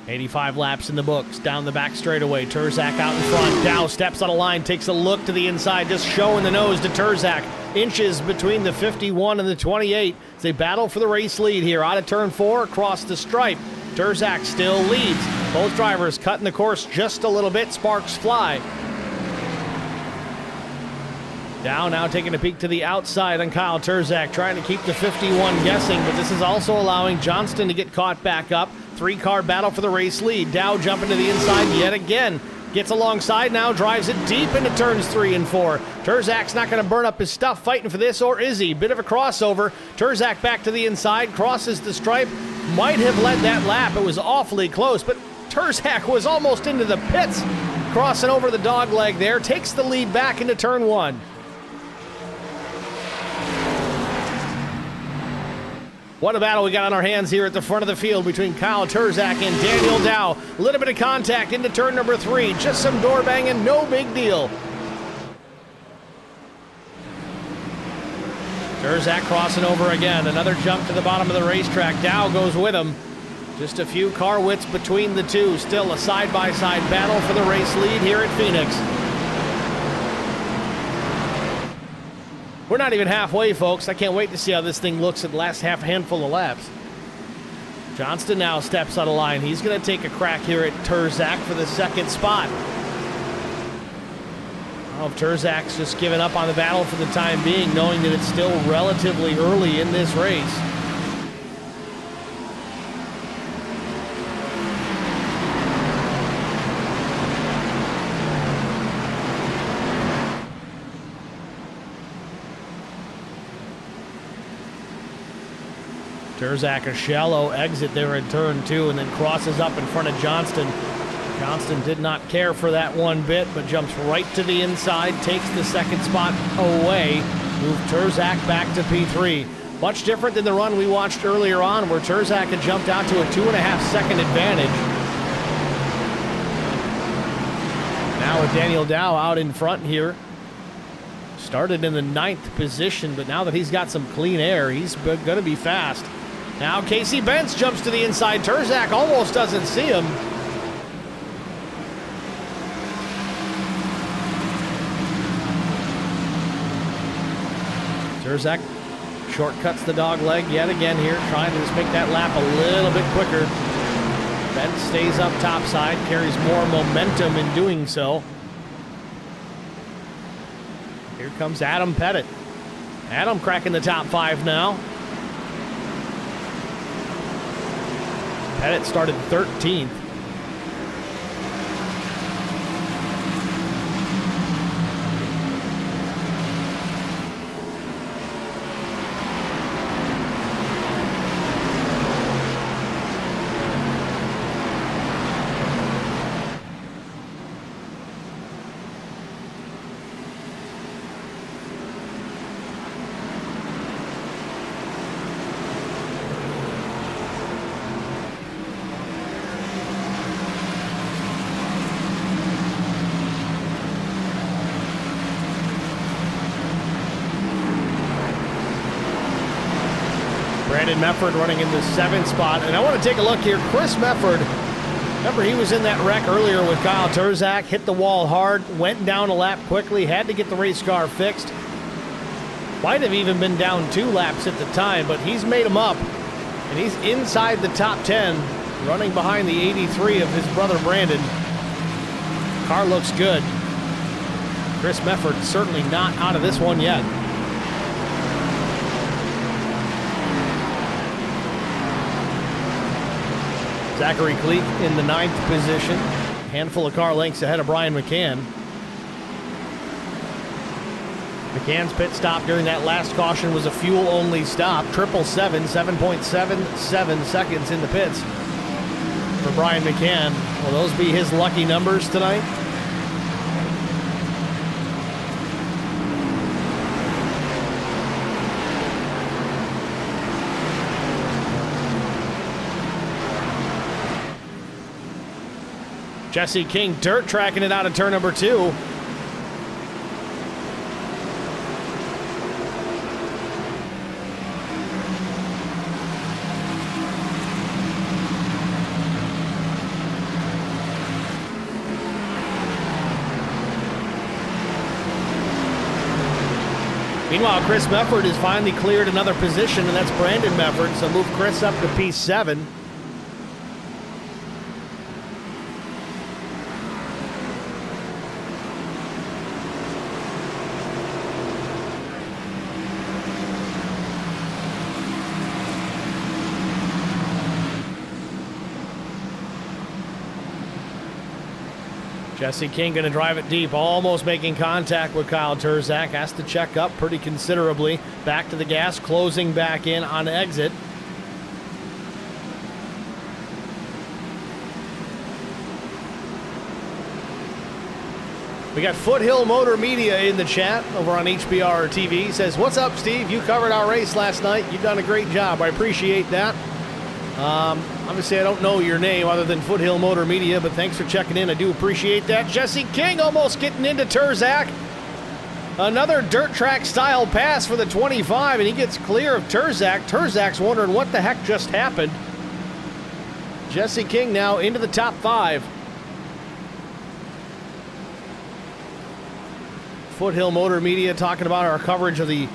"85 laps in the books, down the back straightaway. Turzak out in front. Dow steps on a line, takes a look to the inside, just showing the nose to Turzak. Inches between the 51 and the 28 as they battle for the race lead here. Out of turn 4, across the stripe. Turzak still leads. Both drivers cutting the course just a little bit. Sparks fly. Dow now taking a peek to the outside on Kyle Turzak, trying to keep the 51 guessing, but this is also allowing Johnston to get caught back up. 3-car battle for the race lead. Dow jumping to the inside yet again. Gets alongside now, drives it deep into turns 3 and 4. Turzak's not going to burn up his stuff fighting for this, or is he? Bit of a crossover. Turzak back to the inside, crosses the stripe. Might have led that lap. It was awfully close, but Turzak was almost into the pits. Crossing over the dog leg there, takes the lead back into turn 1. What a battle we got on our hands here at the front of the field between Kyle Turzak and Daniel Dow. A little bit of contact into turn number 3. Just some door banging, no big deal. Turzak crossing over again. Another jump to the bottom of the racetrack. Dow goes with him. Just a few car widths between the two. Still a side-by-side battle for the race lead here at Phoenix. We're not even halfway, folks. I can't wait to see how this thing looks at the last handful of laps. Johnston now steps on a line. He's going to take a crack here at Turzak for the second spot. I don't know if Turzak's just giving up on the battle for the time being, knowing that it's still relatively early in this race. Turzak a shallow exit there in turn 2 and then crosses up in front of Johnston. Johnston did not care for that one bit, but jumps right to the inside, takes the second spot away, move Turzak back to P3. Much different than the run we watched earlier on where Turzak had jumped out to a 2.5-second advantage. Now with Daniel Dow out in front here. Started in the 9th position, but now that he's got some clean air, he's going to be fast. Now Casey Bentz jumps to the inside. Terzak almost doesn't see him. Terzak shortcuts the dog leg yet again here, trying to just make that lap a little bit quicker. Bentz stays up topside, carries more momentum in doing so. Here comes Adam Pettit. Adam cracking the top 5 now. Pettit started 13th. Brandon Mefford running in the 7th spot. And I want to take a look here. Chris Mefford, remember he was in that wreck earlier with Kyle Terzak, hit the wall hard, went down a lap quickly, had to get the race car fixed. Might have even been down 2 laps at the time, but he's made them up. And he's inside the top 10, running behind the 83 of his brother Brandon. Car looks good. Chris Mefford certainly not out of this one yet. Zachary Cleek in the 9th position. Handful of car lengths ahead of Brian McCann. McCann's pit stop during that last caution was a fuel-only stop. 7.77 seconds in the pits for Brian McCann. Will those be his lucky numbers tonight? Jesse King dirt tracking it out of turn number 2. Meanwhile, Chris Mefford has finally cleared another position, and that's Brandon Mefford, so move Chris up to P7. Jesse King going to drive it deep, almost making contact with Kyle Terzak. Has to check up pretty considerably. Back to the gas, closing back in on exit. We got Foothill Motor Media in the chat over on HBR TV. Says, what's up, Steve? You covered our race last night. You've done a great job. I appreciate that. Obviously, I don't know your name other than Foothill Motor Media, but thanks for checking in. I do appreciate that. Jesse King almost getting into Terzak. Another dirt track style pass for the 25, and he gets clear of Terzak. Terzak's wondering what the heck just happened. Jesse King now into the top 5. Foothill Motor Media talking about our coverage of the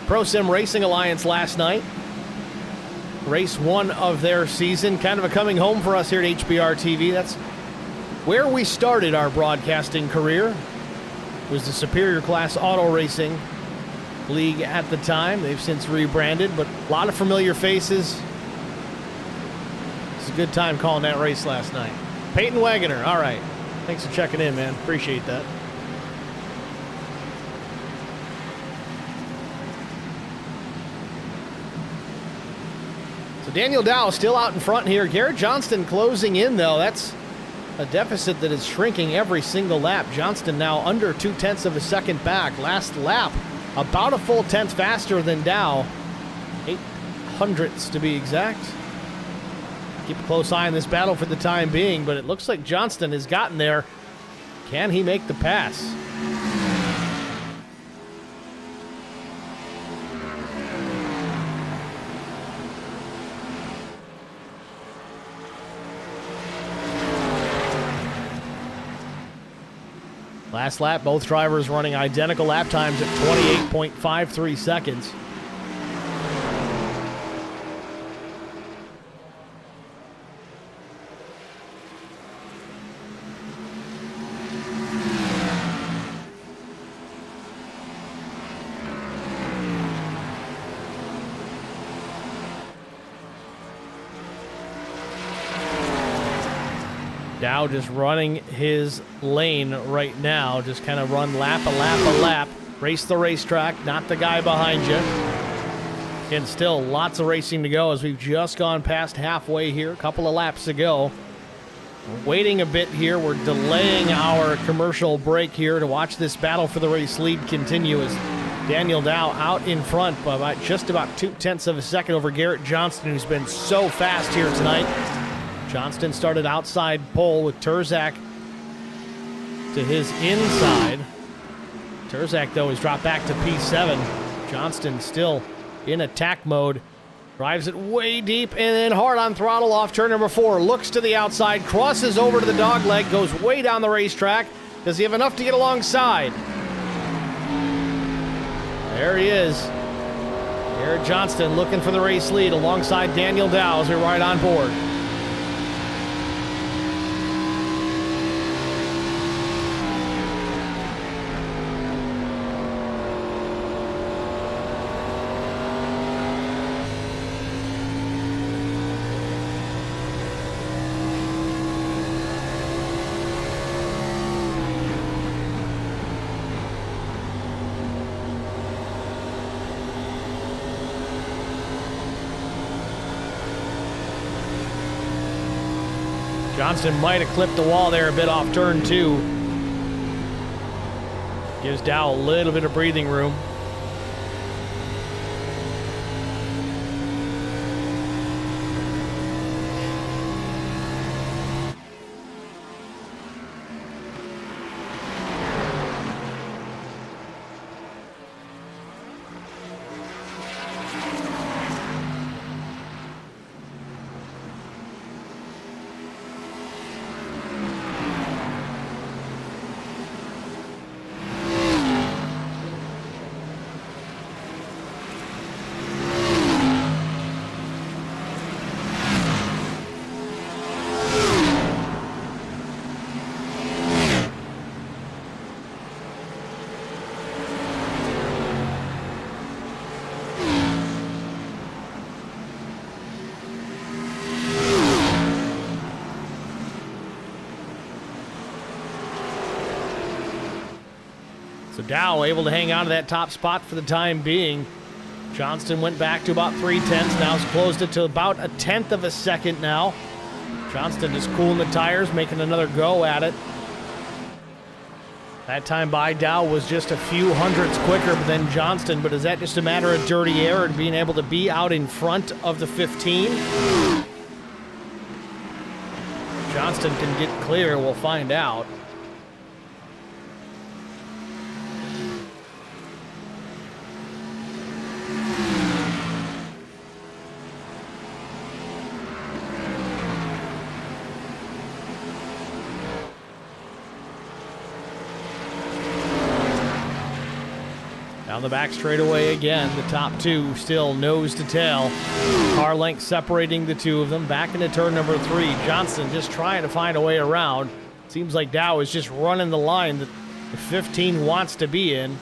Pro Sim Racing Alliance last night. Race 1 of their season, kind of a coming home for us here at HBR TV. That's where we started our broadcasting career. It was the Superior Class Auto Racing League at the time. They've since rebranded, but a lot of familiar faces. It's a good time calling that race last night. Peyton Wagoner, all right. Thanks for checking in, man. Appreciate that. Daniel Dow still out in front here. Garrett Johnston closing in, though. That's a deficit that is shrinking every single lap. Johnston now under 0.2 of a second back. Last lap, about a full tenth faster than Dow. 0.08 to be exact. Keep a close eye on this battle for the time being, but it looks like Johnston has gotten there. Can he make the pass? Last lap, both drivers running identical lap times at 28.53 seconds. Dow just running his lane right now. Just kind of run lap, a lap. Race the racetrack, not the guy behind you. And still lots of racing to go as we've just gone past halfway here. A couple of laps to go. We're waiting a bit here. We're delaying our commercial break here to watch this battle for the race lead continue as Daniel Dow out in front by just about 0.2 of a second over Garrett Johnston, who's been so fast here tonight. Johnston started outside pole with Terzak to his inside. Terzak, though, has dropped back to P7. Johnston still in attack mode. Drives it way deep and then hard on throttle off turn number 4. Looks to the outside, crosses over to the dog leg, goes way down the racetrack. Does he have enough to get alongside? There he is. Garrett Johnston looking for the race lead alongside Daniel Dow as we ride on board. Johnston might have clipped the wall there a bit off turn 2. Gives Dow a little bit of breathing room. So Dow able to hang on to that top spot for the time being. Johnston went back to about 0.3. Now has closed it to about 1/10 of a second now. Johnston just cooling the tires, making another go at it. That time by Dow was just a few hundredths quicker than Johnston, but is that just a matter of dirty air and being able to be out in front of the 15? Johnston can get clear, we'll find out. Down the back straightaway again, the top two still nose to tail. Car length separating the two of them. Back into turn number 3. Johnston just trying to find a way around. Seems like Dow is just running the line that the 15 wants to be in.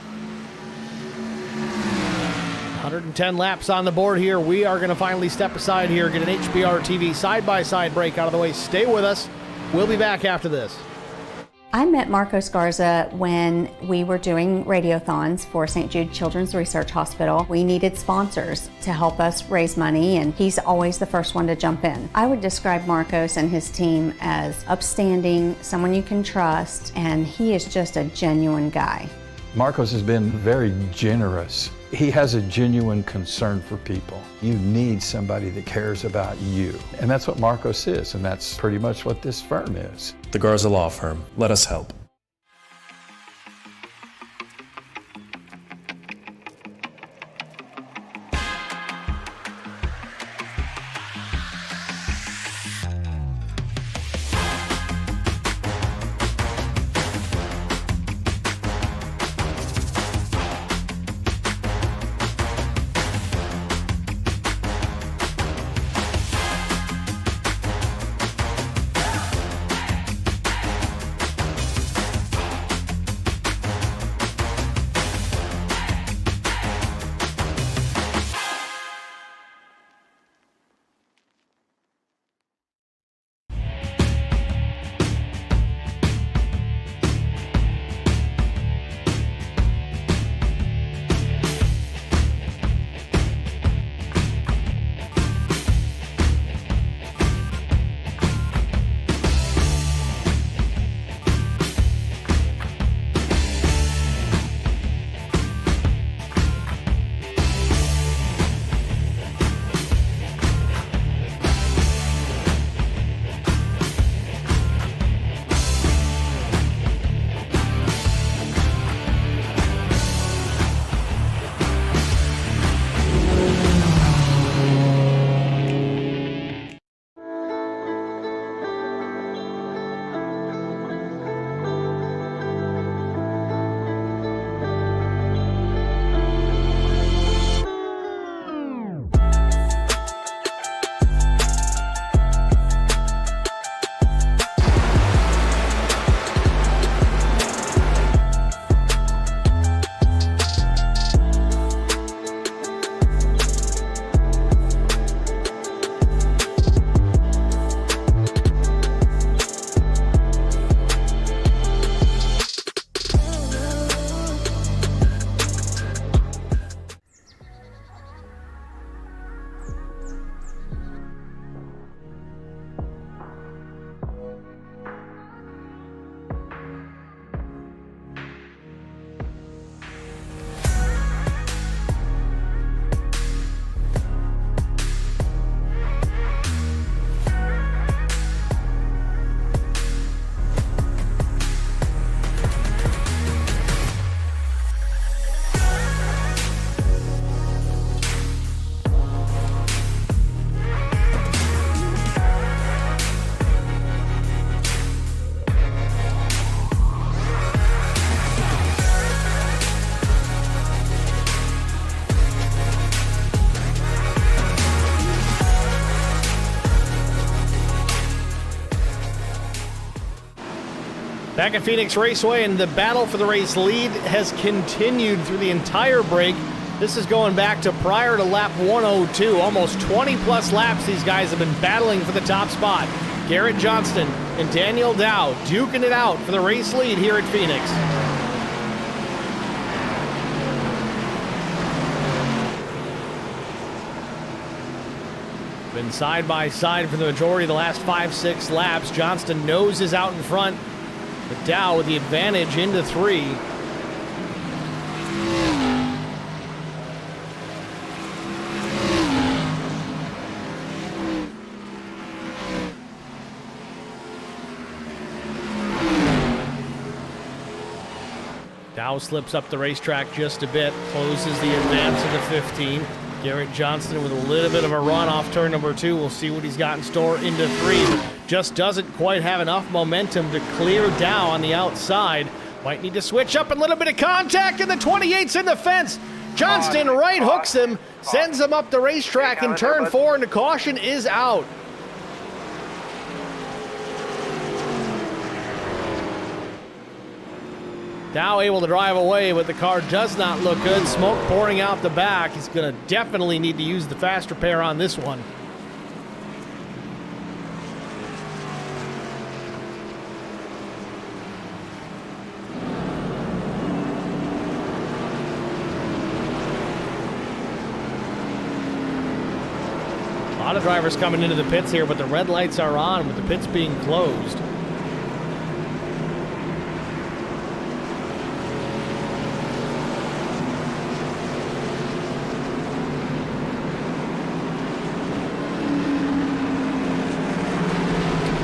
110 laps on the board here. We are going to finally step aside here, get an HBR TV side-by-side break out of the way. Stay with us. We'll be back after this. I met Marcos Garza when we were doing radiothons for St. Jude Children's Research Hospital. We needed sponsors to help us raise money, and he's always the first one to jump in. I would describe Marcos and his team as upstanding, someone you can trust, and he is just a genuine guy. Marcos has been very generous. He has a genuine concern for people. You need somebody that cares about you. And that's what Marcos is, and that's pretty much what this firm is. The Garza Law Firm. Let us help. Back at Phoenix Raceway, and the battle for the race lead has continued through the entire break. This is going back to prior to lap 102. Almost 20-plus laps these guys have been battling for the top spot. Garrett Johnston and Daniel Dow duking it out for the race lead here at Phoenix. Been side by side for the majority of the last 5-6 laps. Johnston noses out in front, but Dow with the advantage into 3. Dow slips up the racetrack just a bit, closes the advance of the 15. Garrett Johnston with a little bit of a run off turn number 2. We'll see what he's got in store into 3. Just doesn't quite have enough momentum to clear Dow on the outside. Might need to switch up a little bit of contact, and the 28's in the fence. Johnston right hooks him, sends him up the racetrack in turn 4, and the caution is out. Dow able to drive away, but the car does not look good. Smoke pouring out the back. He's going to definitely need to use the fast repair on this one. A lot of drivers coming into the pits here, but the red lights are on with the pits being closed.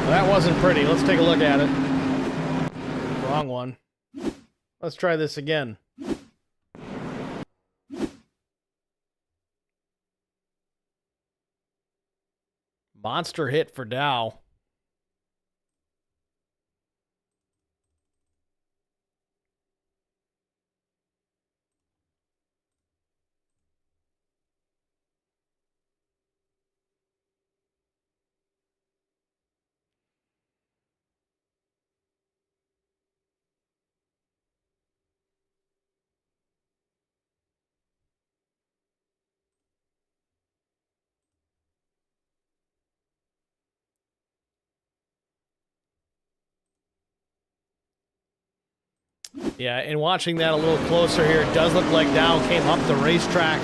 That wasn't pretty. Let's take a look at it. Wrong one. Let's try this again. Monster hit for Dow. Yeah, and watching that a little closer here, it does look like Dow came up the racetrack.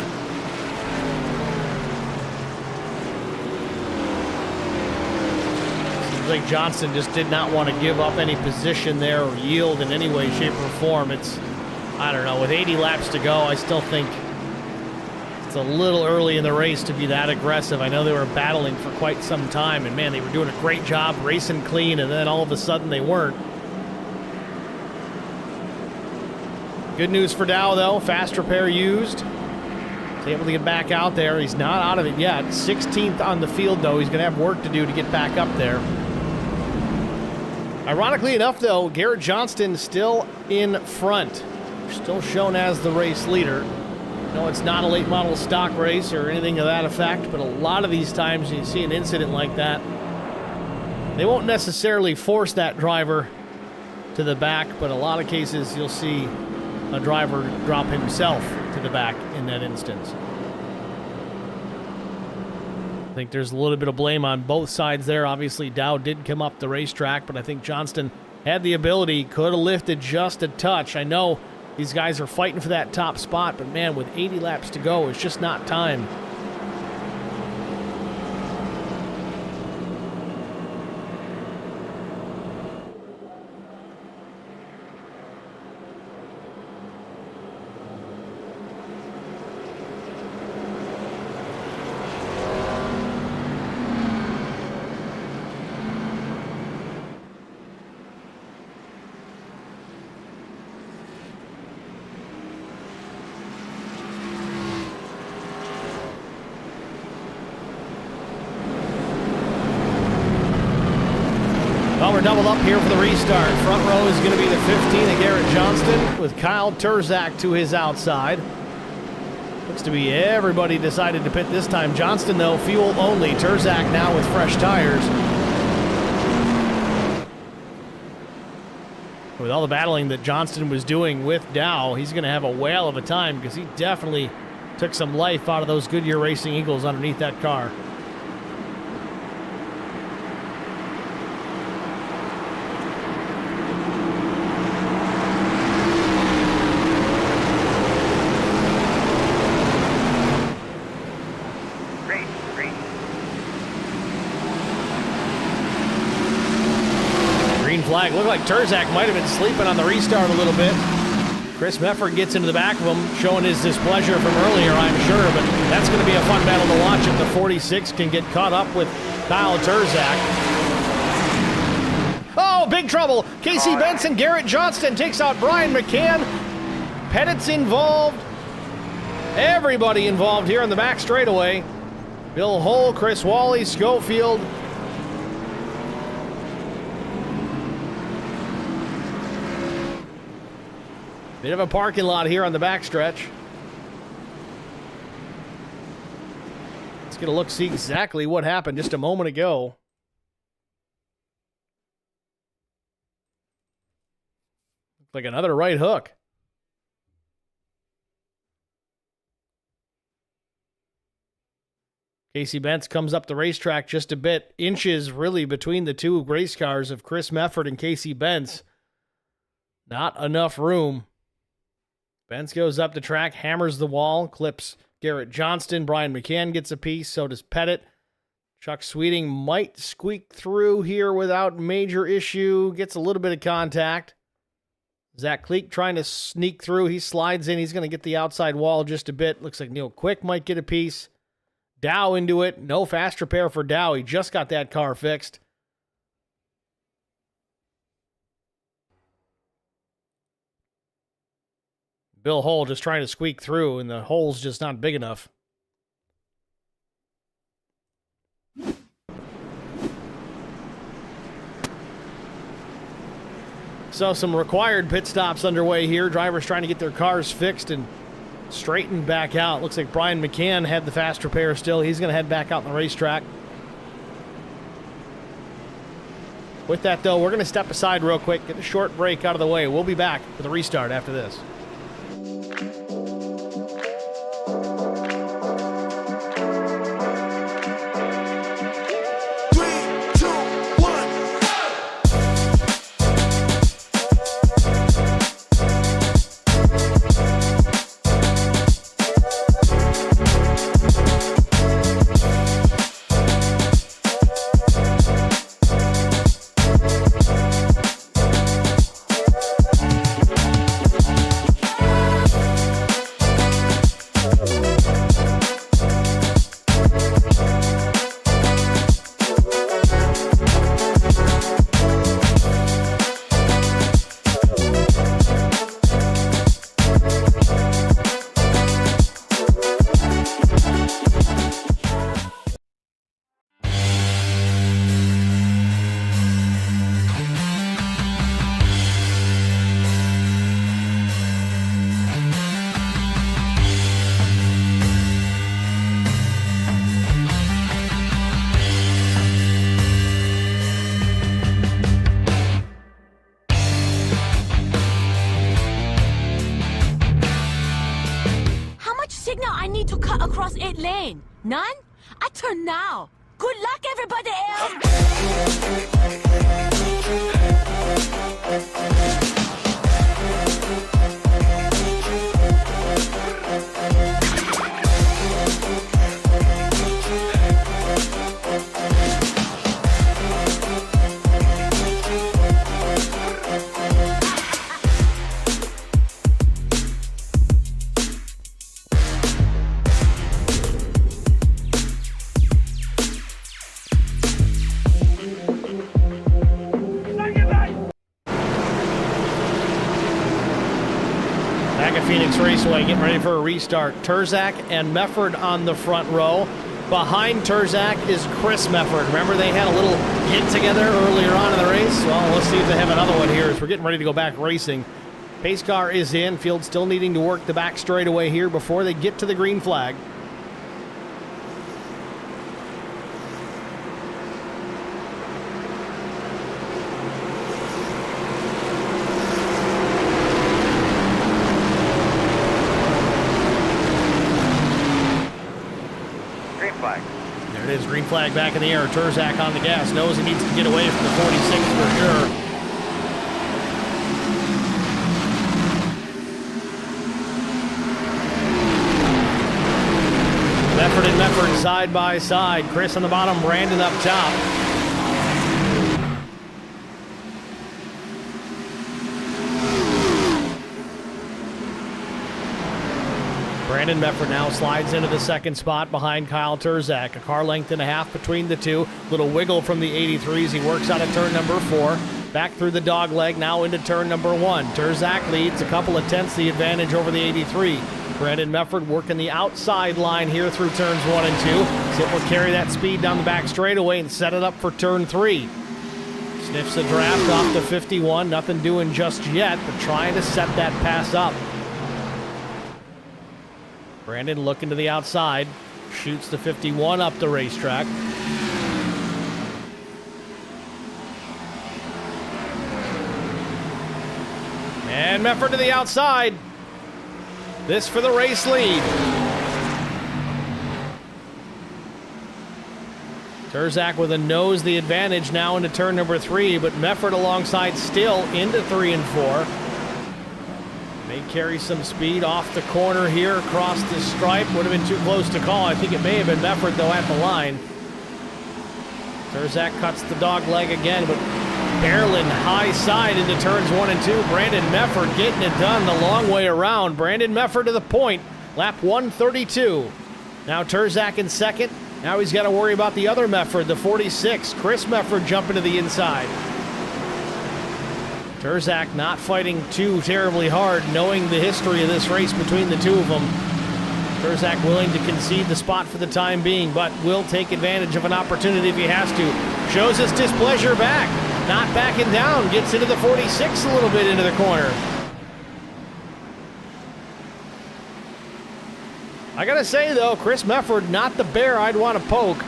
Seems like Johnston just did not want to give up any position there or yield in any way, shape, or form. It's, I don't know, with 80 laps to go, I still think it's a little early in the race to be that aggressive. I know they were battling for quite some time, and man, they were doing a great job racing clean, and then all of a sudden they weren't. Good news for Dow, though. Fast repair used. He's able to get back out there. He's not out of it yet. 16th on the field, though. He's going to have work to do to get back up there. Ironically enough, though, Garrett Johnston still in front. Still shown as the race leader. No, it's not a late model stock race or anything of that effect, but a lot of these times you see an incident like that, they won't necessarily force that driver to the back, but a lot of cases you'll see a driver drop himself to the back in that instance. I think there's a little bit of blame on both sides there. Obviously, Dow did come up the racetrack, but I think Johnston had the ability, could have lifted just a touch. I know these guys are fighting for that top spot, but man, with 80 laps to go, it's just not time. Well, we're doubled up here for the restart. Front row is going to be the 15 of Garrett Johnston with Kyle Terzak to his outside. Looks to be everybody decided to pit this time. Johnston, though, fuel only. Terzak now with fresh tires. With all the battling that Johnston was doing with Dow, he's going to have a whale of a time because he definitely took some life out of those Goodyear Racing Eagles underneath that car. Flag. Looked like Terzak might have been sleeping on the restart a little bit. Chris Mefford gets into the back of him, showing his displeasure from earlier, I'm sure, but that's going to be a fun battle to watch if the 46 can get caught up with Kyle Terzak. Oh, big trouble. Casey Benson, Garrett Johnston takes out Brian McCann. Pettit's involved. Everybody involved here on the back straightaway. Bill Hull, Chris Wally, Schofield. Bit of a parking lot here on the backstretch. Let's get a look, see exactly what happened just a moment ago. Looks like another right hook. Casey Bentz comes up the racetrack just a bit, inches really between the two race cars of Chris Mefford and Casey Bentz. Not enough room. Bentz goes up the track, hammers the wall, clips Garrett Johnston. Brian McCann gets a piece, so does Pettit. Chuck Sweeting might squeak through here without major issue. Gets a little bit of contact. Zach Kleek trying to sneak through. He slides in. He's going to get the outside wall just a bit. Looks like Neil Quick might get a piece. Dow into it. No fast repair for Dow. He just got that car fixed. Bill Hull just trying to squeak through, and the hole's just not big enough. So some required pit stops underway here. Drivers trying to get their cars fixed and straightened back out. Looks like Brian McCann had the fast repair still. He's going to head back out on the racetrack. With that, though, we're going to step aside real quick, get a short break out of the way. We'll be back for the restart after this. Lane. None? I turn now. Good luck, everybody else. Raceway getting ready for a restart. Terzak and Mefford on the front row. Behind Terzak is Chris Mefford. Remember they had a little get together earlier on in the race? Well, let's see if they have another one here as we're getting ready to go back racing. Pace car is in. Field still needing to work the back straightaway here before they get to the green flag. green flag back in the air. Turzak on the gas. Knows he needs to get away from the 46 for sure. Mefford and Mefford side by side. Chris on the bottom, Brandon up top. Brandon Mefford now slides into the second spot behind Kyle Turzak. A car length and a half between the two. Little wiggle from the 83s. He works out of turn number 4. Back through the dog leg, now into turn number 1. Turzak leads a couple of tenths the advantage over the 83. Brandon Mefford working the outside line here through turns 1 and 2. Sit will carry that speed down the back straightaway and set it up for turn 3. Sniffs a draft off the 51. Nothing doing just yet, but trying to set that pass up. Brandon looking to the outside. Shoots the 51 up the racetrack. And Mefford to the outside. This for the race lead. Turzak with a nose the advantage now into turn number 3, but Mefford alongside still into 3 and 4. May carry some speed off the corner here across the stripe. Would have been too close to call. I think it may have been Mefford though at the line. Turzak cuts the dog leg again, but barreling high side into turns 1 and 2. Brandon Mefford getting it done the long way around. Brandon Mefford to the point. Lap 132. Now Turzak in second. Now he's got to worry about the other Mefford, the 46. Chris Mefford jumping to the inside. Turzak not fighting too terribly hard, knowing the history of this race between the two of them. Turzak willing to concede the spot for the time being, but will take advantage of an opportunity if he has to. Shows his displeasure back. Not backing down. Gets into the 46 a little bit into the corner. I gotta say, though, Chris Mefford, not the bear I'd want to poke.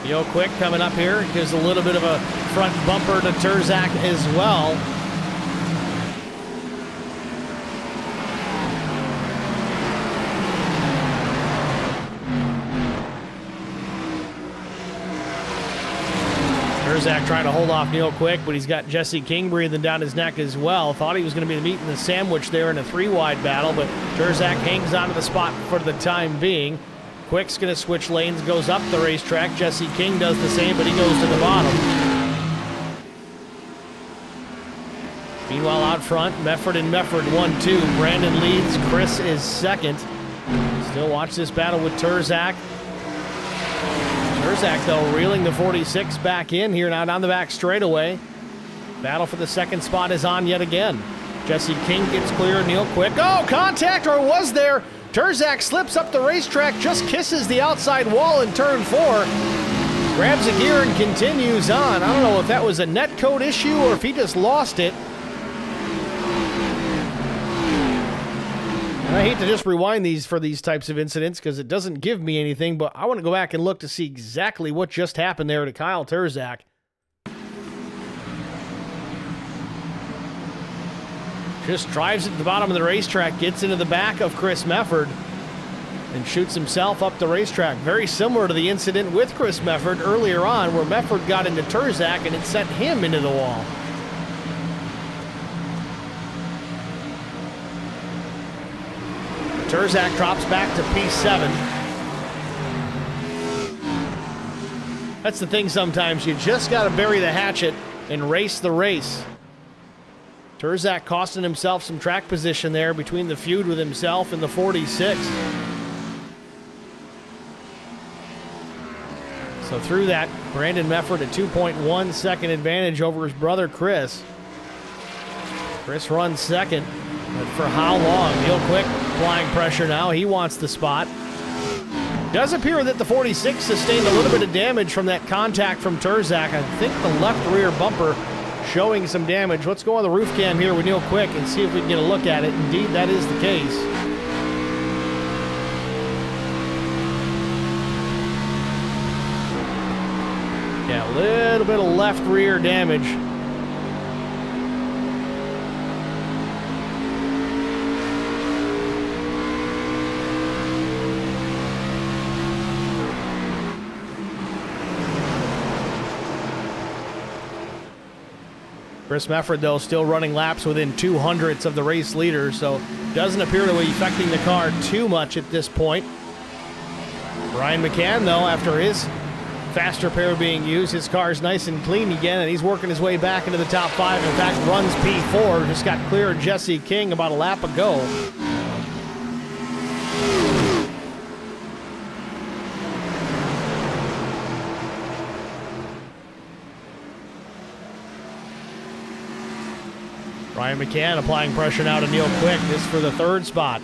Yo Quick coming up here. Gives a little bit of a front bumper to Turzak as well. Turzak trying to hold off Neil Quick, but he's got Jesse King breathing down his neck as well. Thought he was going to be the meat in the sandwich there in a 3-wide battle, but Turzak hangs onto the spot for the time being. Quick's going to switch lanes, goes up the racetrack. Jesse King does the same, but he goes to the bottom. Meanwhile, out front, Mefford and Mefford 1-2. Brandon leads. Chris is second. Still watch this battle with Turzak. Turzak, though, reeling the 46 back in here now down the back straightaway. Battle for the second spot is on yet again. Jesse King gets clear. Neil Quick. Oh, contact, or was there? Turzak slips up the racetrack, just kisses the outside wall in turn 4. Grabs a gear and continues on. I don't know if that was a net code issue or if he just lost it. And I hate to just rewind these for these types of incidents because it doesn't give me anything, but I want to go back and look to see exactly what just happened there to Kyle Turzak. Just drives it to the bottom of the racetrack, gets into the back of Chris Mefford, and shoots himself up the racetrack. Very similar to the incident with Chris Mefford earlier on, where Mefford got into Turzak and it sent him into the wall. Turzak drops back to P7. That's the thing sometimes. You just got to bury the hatchet and race the race. Turzak costing himself some track position there between the feud with himself and the 46. So through that, Brandon Mefford a 2.1 second advantage over his brother Chris. Chris runs second, but for how long? Neil Quick applying pressure now. He wants the spot. Does appear that the 46 sustained a little bit of damage from that contact from Turzak. I think the left rear bumper showing some damage. Let's go on the roof cam here with Neil Quick and see if we can get a look at it. Indeed, that is the case. Yeah, a little bit of left rear damage. Chris Mefford, though, still running laps within 200ths of the race leader, so doesn't appear to be affecting the car too much at this point. Brian McCann, though, after his faster pair being used, his car's nice and clean again, and he's working his way back into the top 5. In fact, runs P4, just got clear of Jesse King about a lap ago. Brian McCann applying pressure now to Neil Quick. This for the 3rd spot.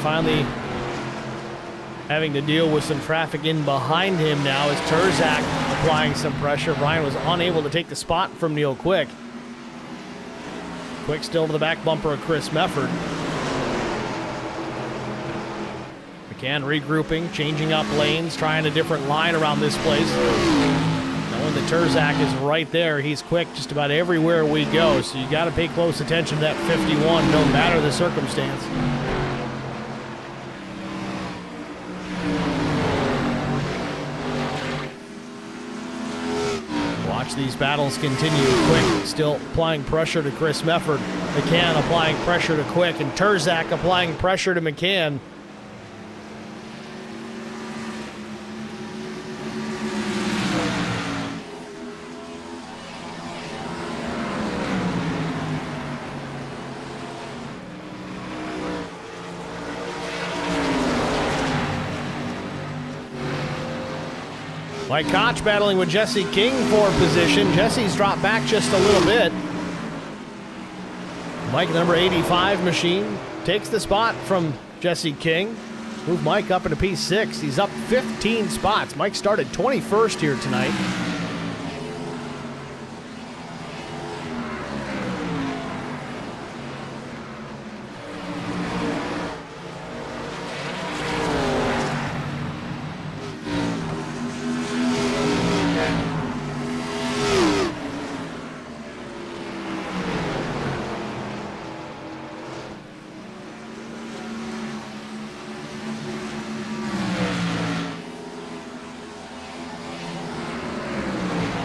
Finally having to deal with some traffic in behind him now as Terzak applying some pressure. Brian was unable to take the spot from Neil Quick. Quick still to the back bumper of Chris Mefford. McCann regrouping, changing up lanes, trying a different line around this place. Knowing that Terzak is right there, he's quick just about everywhere we go, so you got to pay close attention to that 51 no matter the circumstance. Watch these battles continue. Quick still applying pressure to Chris Mefford. McCann applying pressure to Quick, and Terzak applying pressure to McCann. Mike Koch battling with Jesse King for position. Jesse's dropped back just a little bit. Mike, number 85 machine, takes the spot from Jesse King. Move Mike up into P6. He's up 15 spots. Mike started 21st here tonight.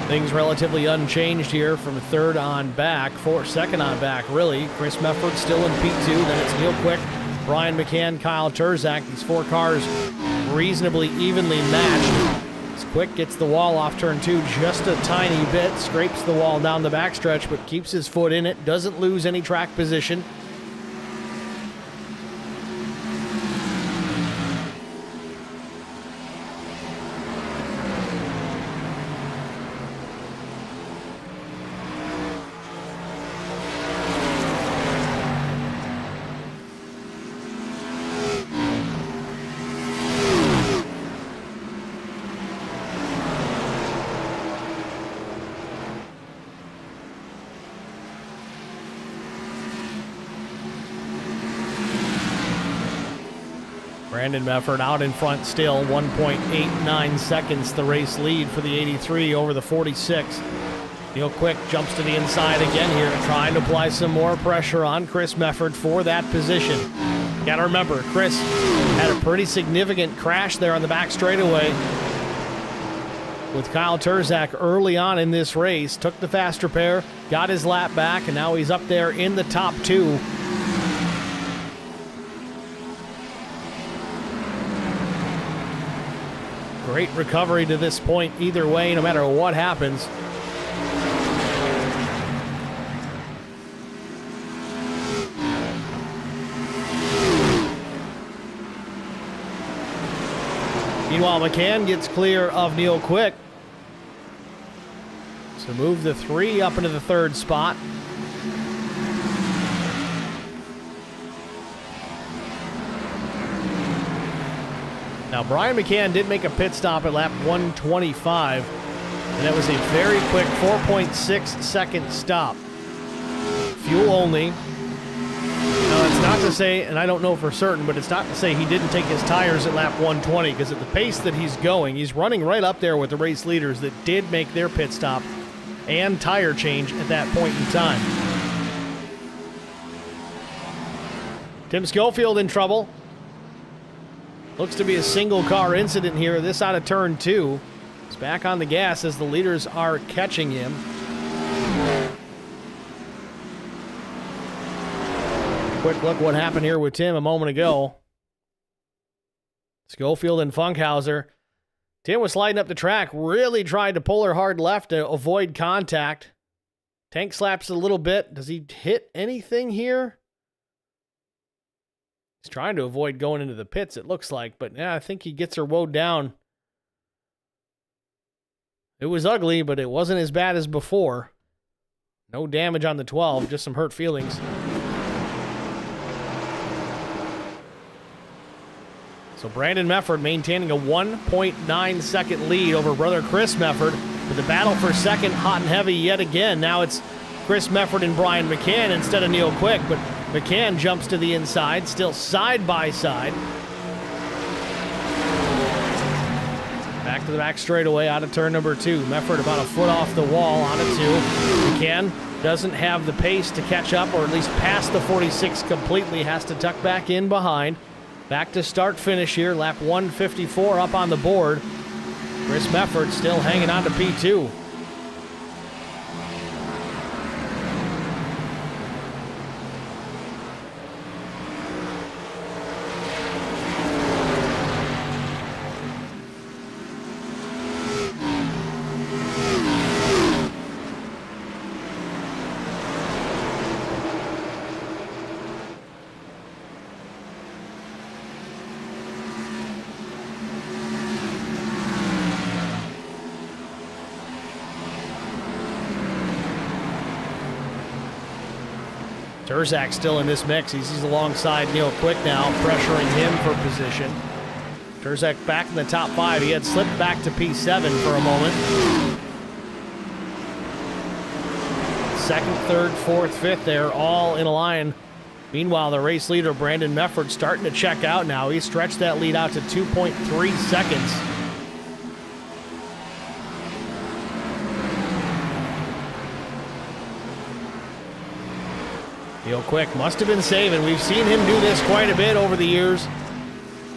Things relatively unchanged here from 3rd on back, 2nd on back, really. Chris Mefford still in P2, then it's Neil Quick, Brian McCann, Kyle Terzak. These 4 cars reasonably evenly matched. As Quick gets the wall off turn 2 just a tiny bit, scrapes the wall down the backstretch, but keeps his foot in it, doesn't lose any track position. Brandon Mefford out in front still, 1.89 seconds the race lead for the 83 over the 46. Neil Quick jumps to the inside again here, trying to apply some more pressure on Chris Mefford for that position. Got to remember, Chris had a pretty significant crash there on the back straightaway with Kyle Terzak early on in this race. Took the faster pair, got his lap back, and now he's up there in the top 2. Great recovery to this point either way, no matter what happens. Meanwhile, McCann gets clear of Neil Quick. So move the 3 up into the 3rd spot. Now, Brian McCann did make a pit stop at lap 125. And that was a very quick 4.6 second stop. Fuel only. Now, it's not to say, and I don't know for certain, but it's not to say he didn't take his tires at lap 120, because at the pace that he's going, he's running right up there with the race leaders that did make their pit stop and tire change at that point in time. Tim Schofield in trouble. Looks to be a single car incident here. This out of turn 2. He's back on the gas as the leaders are catching him. Quick look what happened here with Tim a moment ago. Schofield and Funkhauser. Tim was sliding up the track, really tried to pull her hard left to avoid contact. Tank slaps a little bit. Does he hit anything here? He's trying to avoid going into the pits, it looks like, but yeah, I think he gets her woed down. It was ugly, but it wasn't as bad as before. No damage on the 12, just some hurt feelings. So Brandon Mefford maintaining a 1.9 second lead over brother Chris Mefford, but the battle for second hot and heavy yet again. Now it's Chris Mefford and Brian McCann instead of Neil Quick, but McCann jumps to the inside, still side by side. Back to the back straightaway out of turn number 2. Mefford about a foot off the wall on a 2. McCann doesn't have the pace to catch up, or at least pass the 46 completely, has to tuck back in behind. Back to start finish here, lap 154 up on the board. Chris Mefford still hanging on to P2. Terzak still in this mix. He's alongside Neil Quick now, pressuring him for position. Terzak back in the top 5. He had slipped back to P7 for a moment. Second, third, fourth, fifth there, all in a line. Meanwhile, the race leader, Brandon Mefford, starting to check out now. He stretched that lead out to 2.3 seconds. Neil Quick must have been saving. We've seen him do this quite a bit over the years.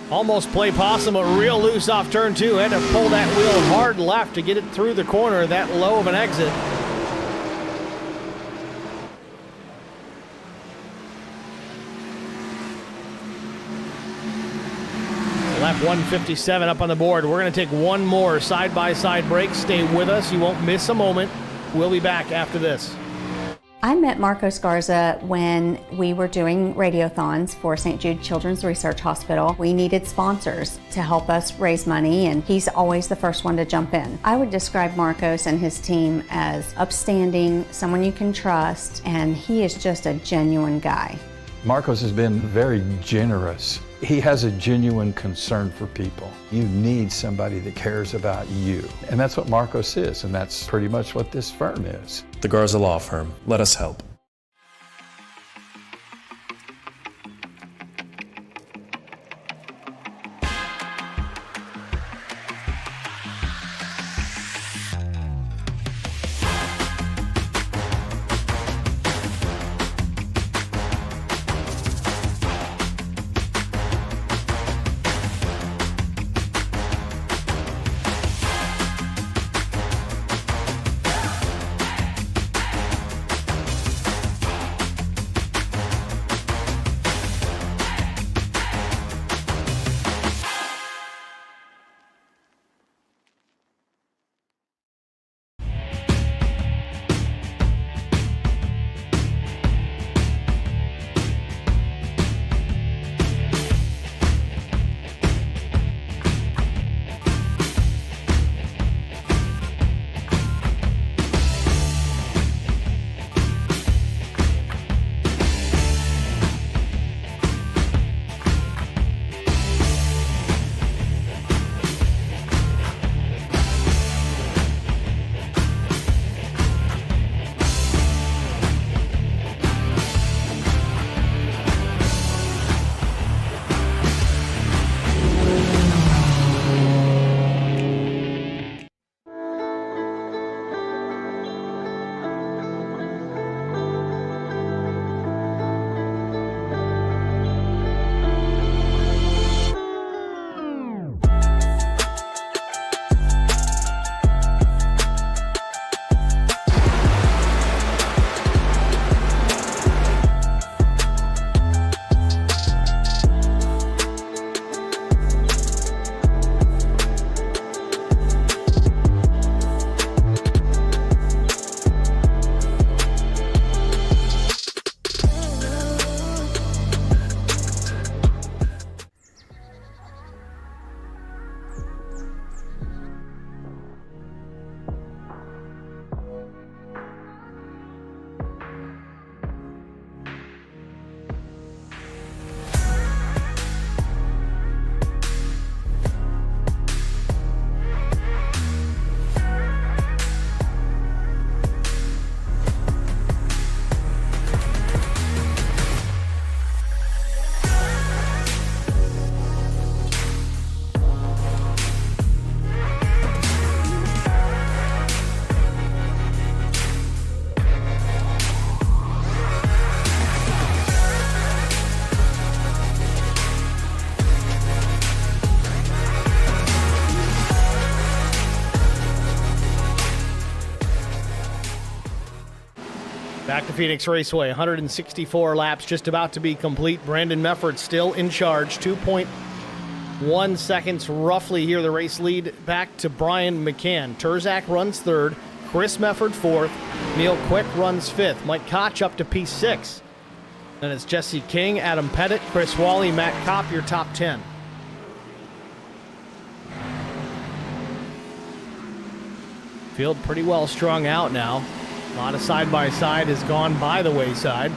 Almost play possum, but real loose off turn 2. Had to pull that wheel hard left to get it through the corner, that low of an exit. Lap 157 up on the board. We're going to take one more side-by-side break. Stay with us. You won't miss a moment. We'll be back after this. I met Marco Scarza when we were doing radiothons for St. Jude Children's Research Hospital. We needed sponsors to help us raise money, and he's always the first one to jump in. I would describe Marcos and his team as upstanding, someone you can trust, and he is just a genuine guy. Marcos has been very generous. He has a genuine concern for people. You need somebody that cares about you. And that's what Marcos is, and that's pretty much what this firm is. The Garza Law Firm. Let us help. Back to Phoenix Raceway, 164 laps just about to be complete. Brandon Mefford still in charge, 2.1 seconds roughly here. The race lead back to Brian McCann. Turzak runs third, Chris Mefford fourth, Neil Quick runs fifth, Mike Koch up to P6. Then it's Jesse King, Adam Pettit, Chris Wally, Matt Kopp, your top 10. Field pretty well strung out now. A lot of side-by-side has gone by the wayside.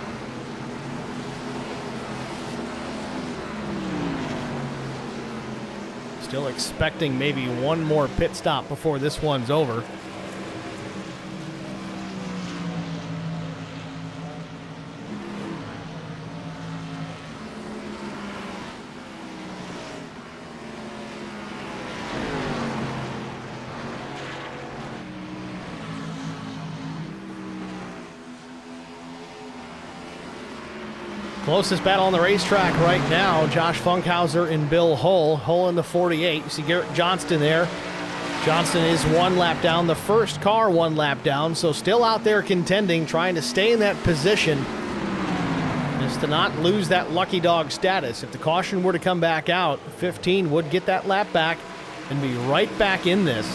Still expecting maybe one more pit stop before this one's over. Closest battle on the racetrack right now, Josh Funkhauser and Bill Hull. Hull in the 48. You see Garrett Johnston there. Johnston is one lap down. The first car one lap down, so still out there contending, trying to stay in that position just to not lose that lucky dog status. If the caution were to come back out, 15 would get that lap back and be right back in this.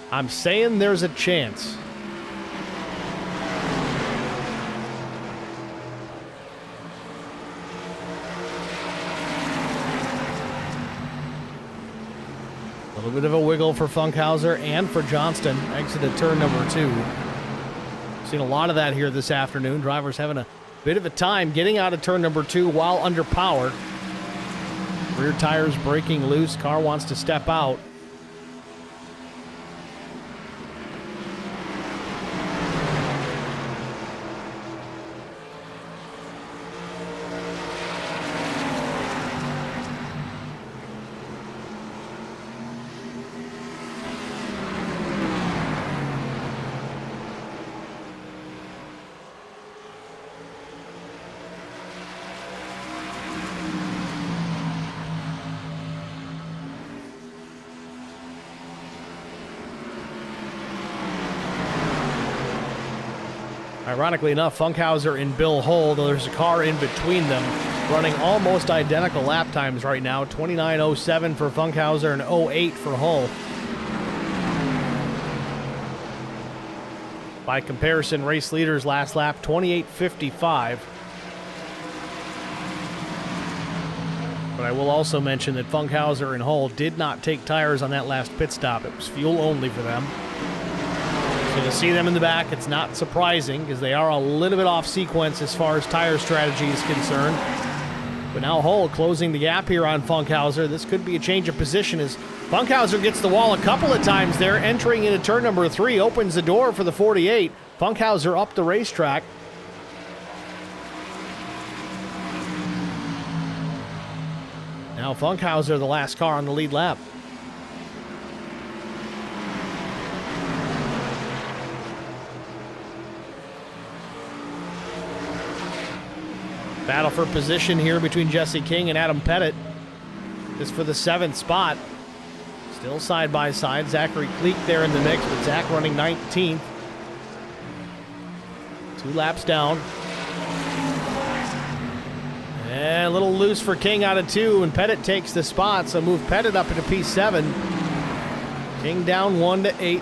I'm saying there's a chance. A little bit of a wiggle for Funkhauser and for Johnston. Exited turn number 2. Seen a lot of that here this afternoon. Drivers having a bit of a time getting out of turn number 2 while under power. Rear tires breaking loose. Car wants to step out. Ironically enough, Funkhauser and Bill Hull, though there's a car in between them, running almost identical lap times right now. 29:07 for Funkhauser and 08 for Hull. By comparison, race leaders last lap, 28:55. But I will also mention that Funkhauser and Hull did not take tires on that last pit stop. It was fuel only for them. So to see them in the back, it's not surprising because they are a little bit off sequence as far as tire strategy is concerned. But now Hull closing the gap here on Funkhauser. This could be a change of position as Funkhauser gets the wall a couple of times there. Entering into turn number 3, opens the door for the 48. Funkhauser up the racetrack. Now Funkhauser, the last car on the lead lap. Battle for position here between Jesse King and Adam Pettit. This for the 7th spot. Still side by side. Zachary Cleek there in the mix, but Zach running 19th. 2 laps down. And a little loose for King out of 2, and Pettit takes the spot, so move Pettit up into P7. King down 1 to 8th.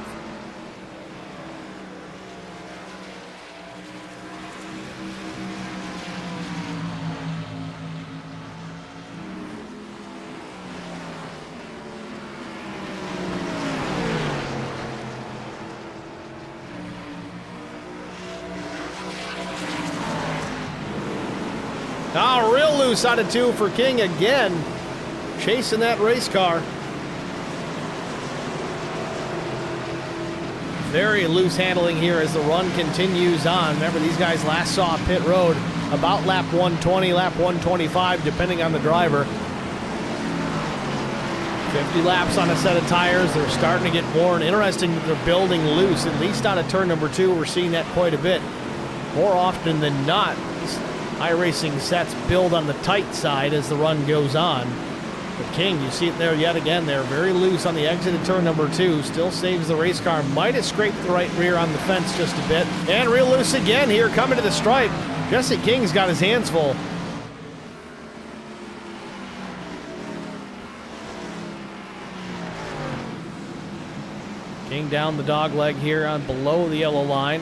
Oh, real loose out of 2 for King again. Chasing that race car. Very loose handling here as the run continues on. Remember, these guys last saw pit road about lap 120, lap 125, depending on the driver. 50 laps on a set of tires. They're starting to get worn. Interesting that they're building loose, at least out of turn number 2. We're seeing that quite a bit. More often than not, iRacing sets build on the tight side as the run goes on. But King, you see it there yet again. They're very loose on the exit of turn number 2. Still saves the race car. Might have scraped the right rear on the fence just a bit. And real loose again here, coming to the stripe. Jesse King's got his hands full. King down the dog leg here on below the yellow line.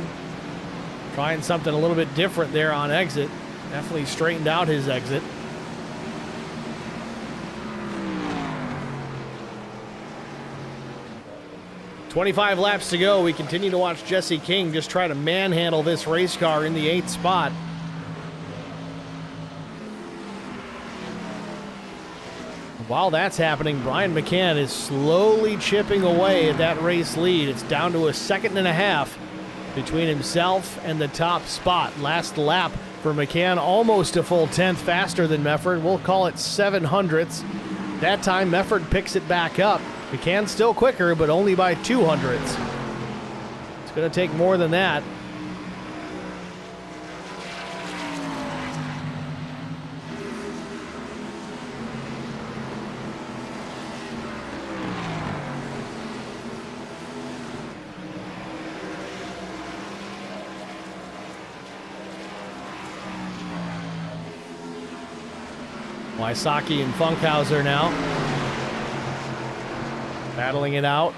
Trying something a little bit different there on exit. Definitely straightened out his exit. "25 laps to go." We continue to watch Jesse King just try to manhandle this race car in the 8th spot. While that's happening, Brian McCann is slowly chipping away at that race lead. It's down to a 1.5 seconds between himself and the top spot. Last lap for McCann, almost a full 10th faster than Mefford. We'll call it 700ths. That time, Mefford picks it back up. McCann still quicker, but only by 200ths. It's going to take more than that. Wysocki and Funkhauser now battling it out.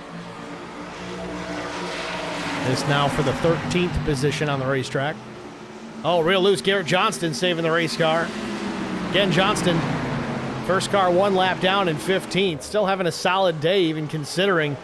This now for the 13th position on the racetrack. Oh, real loose. Garrett Johnston saving the race car. Again, Johnston, first car 1 lap down in 15th. Still having a solid day, even considering.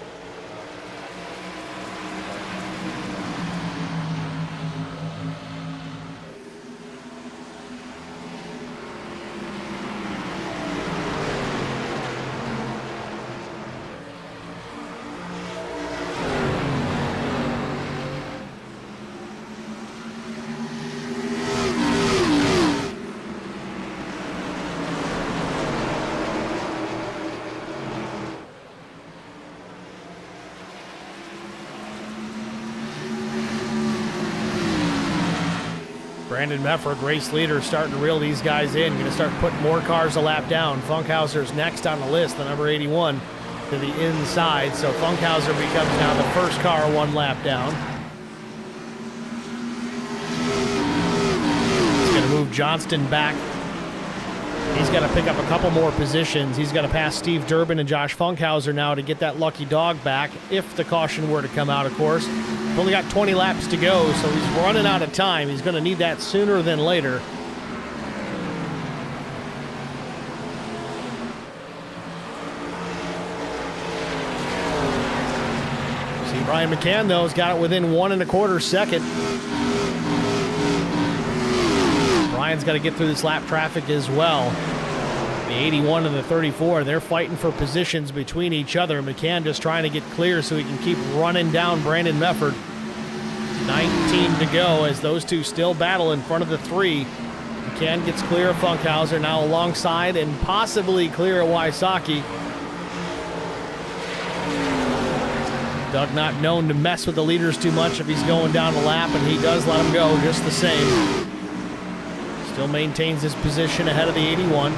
Brandon Mefford, race leader, starting to reel these guys in. Going to start putting more cars a lap down. Funkhauser's next on the list, the number 81, to the inside. So Funkhauser becomes now the first car 1 lap down. He's going to move Johnston back. He's got to pick up a couple more positions. He's got to pass Steve Durbin and Josh Funkhauser now to get that lucky dog back, if the caution were to come out, of course. We've only got 20 laps to go, so he's running out of time. He's going to need that sooner than later. See, Brian McCann, though, has got it within 1.25 seconds. Brian's got to get through this lap traffic as well. The 81 and the 34, they're fighting for positions between each other. McCann just trying to get clear so he can keep running down Brandon Mefford. 19 to go as those two still battle in front of the 3. McCann gets clear of Funkhauser, now alongside and possibly clear of Wysocki. Doug not known to mess with the leaders too much if he's going down the lap, and he does let him go just the same. Still maintains his position ahead of the 81.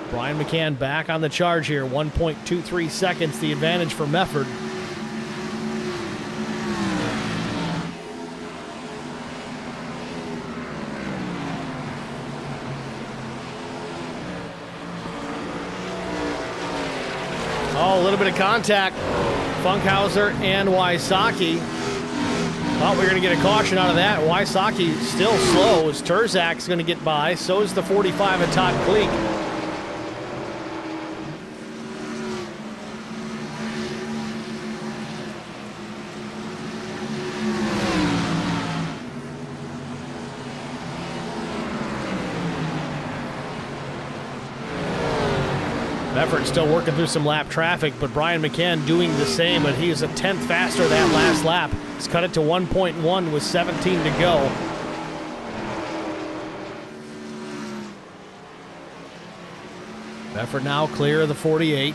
Brian McCann back on the charge here. 1.23 seconds, the advantage for Mefford. Oh, a little bit of contact. Funkhauser and Wysocki. Thought we were going to get a caution out of that. Wysocki still slow as Terzak's going to get by. So is the 45 of Todd Cleek. Mefford still working through some lap traffic, but Brian McCann doing the same, but he is a 10th faster that last lap. He's cut it to 1.1 with 17 to go. Mefford now clear of the 48.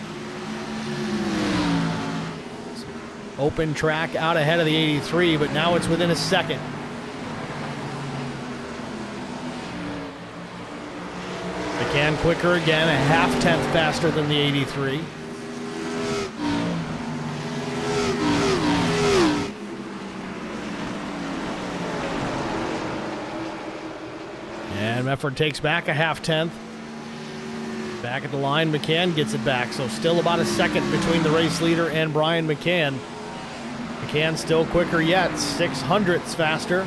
Open track out ahead of the 83, but now it's within a second. McCann quicker again, a half-tenth faster than the 83. And Mefford takes back a half-tenth. Back at the line, McCann gets it back, so still about a second between the race leader and Brian McCann. McCann still quicker yet, 0.06 faster.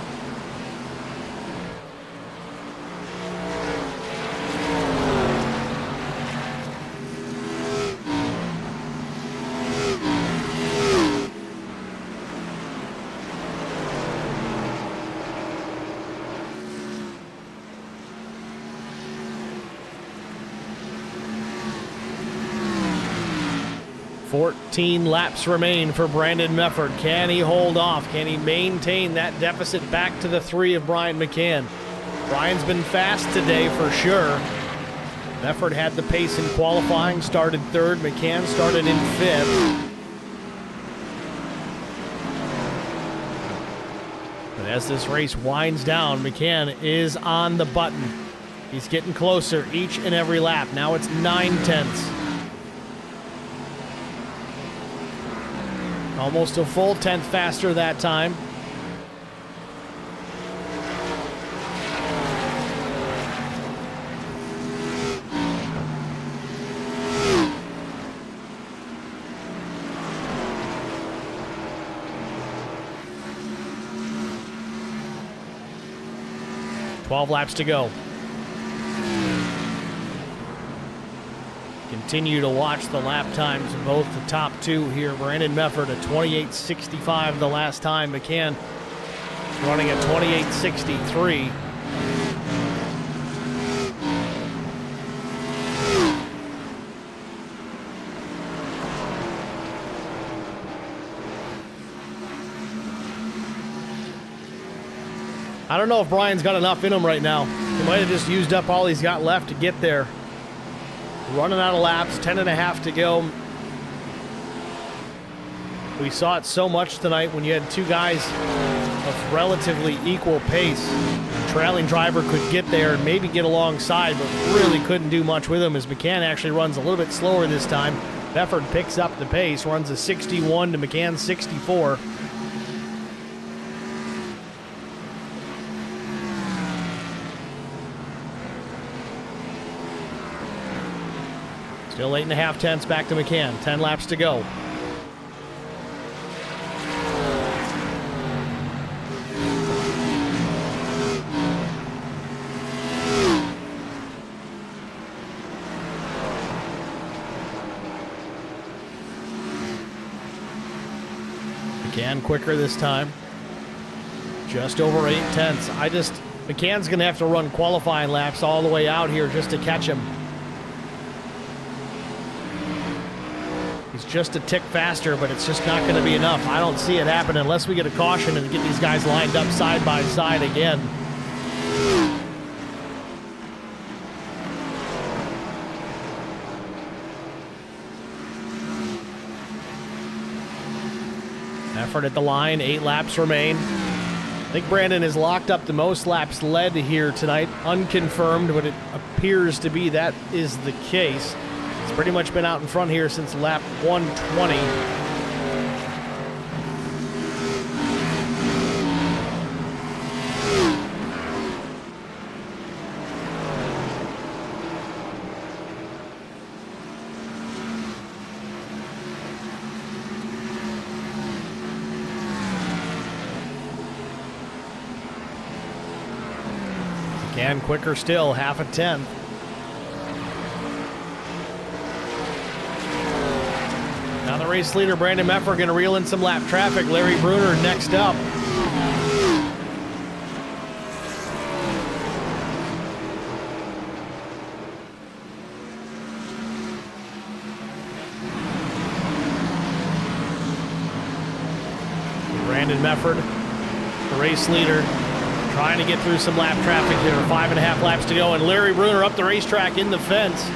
Fourteen laps remain for Brandon Mefford. Can he hold off? Can he maintain that deficit back to the 3 of Brian McCann? Brian's been fast today for sure. Mefford had the pace in qualifying, started 3rd. McCann started in 5th. But as this race winds down, McCann is on the button. He's getting closer each and every lap. Now it's 0.9. Almost a full tenth faster that time. Twelve laps to go. Continue to watch the lap times of both the top 2 here. Brandon Mefford at 28.65 the last time. McCann running at 28.63. I don't know if Brian's got enough in him right now. He might have just used up all he's got left to get there. Running out of laps, 10.5 to go. We saw it so much tonight when you had 2 guys of relatively equal pace. The trailing driver could get there and maybe get alongside, but really couldn't do much with him as McCann actually runs a little bit slower this time. Mefford picks up the pace, runs a 61 to McCann's 64. Still 8.5 tenths back to McCann. 10 laps to go. McCann quicker this time. Just over 8 tenths. McCann's going to have to run qualifying laps all the way out here just to catch him. He's just a tick faster, but it's just not going to be enough. I don't see it happen unless we get a caution and get these guys lined up side by side again. Effort at the line, 8 laps remain. I think Brandon has locked up the most laps led here tonight, unconfirmed, but it appears to be that is the case. It's pretty much been out in front here since lap 120. McCann quicker still, 0.5 tenth. Now the race leader, Brandon Mefford, going to reel in some lap traffic. Larry Bruner next up. Brandon Mefford, the race leader, trying to get through some lap traffic here. 5.5 laps to go, and Larry Bruner up the racetrack in the fence.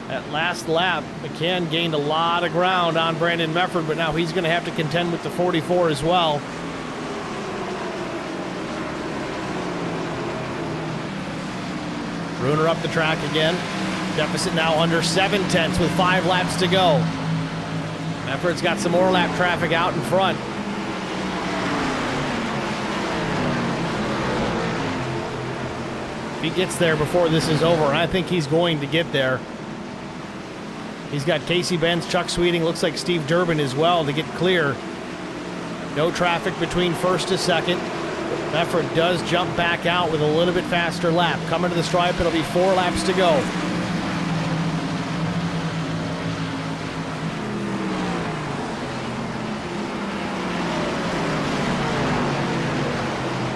That last lap, McCann gained a lot of ground on Brandon Mefford, but now he's going to have to contend with the 44 as well. Bruner up the track again. Deficit now under 7/10 with 5 laps to go. Mefford's got some more lap traffic out in front. If he gets there before this is over, and I think he's going to get there. He's got Casey Benz, Chuck Sweeting, looks like Steve Durbin as well to get clear. No traffic between first to second. Mefford does jump back out with a little bit faster lap. Coming to the stripe, it'll be 4 laps to go.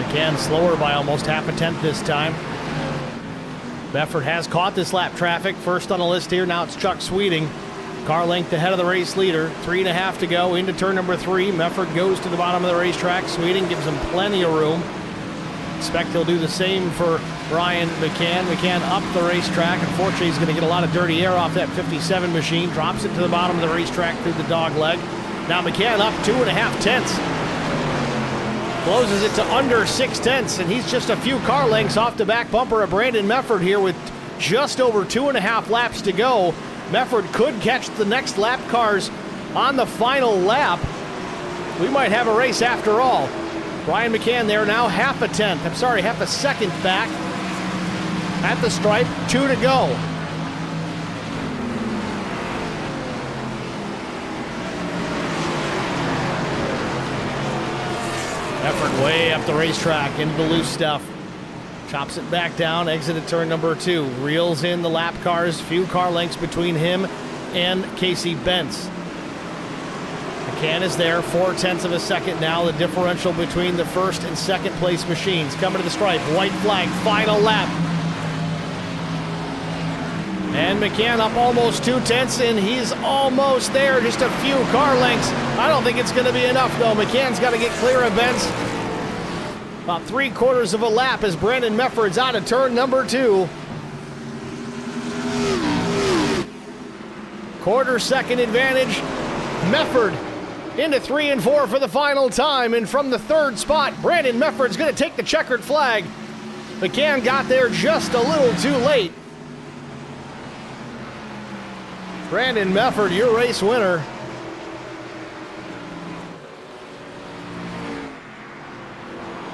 McCann slower by almost 1/2 this time. Mefford has caught this lap traffic. First on the list here, now it's Chuck Sweeting. Car length ahead of the race leader. 3.5 to go into turn number 3. Mefford goes to the bottom of the racetrack. Sweeting gives him plenty of room. Expect he'll do the same for Brian McCann. McCann up the racetrack. Unfortunately, he's going to get a lot of dirty air off that 57 machine. Drops it to the bottom of the racetrack through the dog leg. Now McCann up 2.5 tenths. Closes it to under 6 tenths, and he's just a few car lengths off the back bumper of Brandon Mefford here with just over 2.5 laps to go. Mefford could catch the next lap cars on the final lap. We might have a race after all. Brian McCann there now half a second back at the stripe. 2 to go. Mefford way up the racetrack into the loose stuff. Chops it back down, exited turn number 2. Reels in the lap cars, few car lengths between him and Casey Benz. McCann is there, 4/10 of a second now, the differential between the first and second place machines. Coming to the stripe, white flag, final lap. And McCann up almost 2/10, and he's almost there, just a few car lengths. I don't think it's going to be enough, though. McCann's got to get clear of Benz. About 3/4 of a lap as Brandon Mefford's out of turn number 2. 1/4 second advantage. Mefford into 3 and 4 for the final time, and from the 3rd spot, Brandon Mefford's going to take the checkered flag. McCann got there just a little too late. Brandon Mefford, your race winner.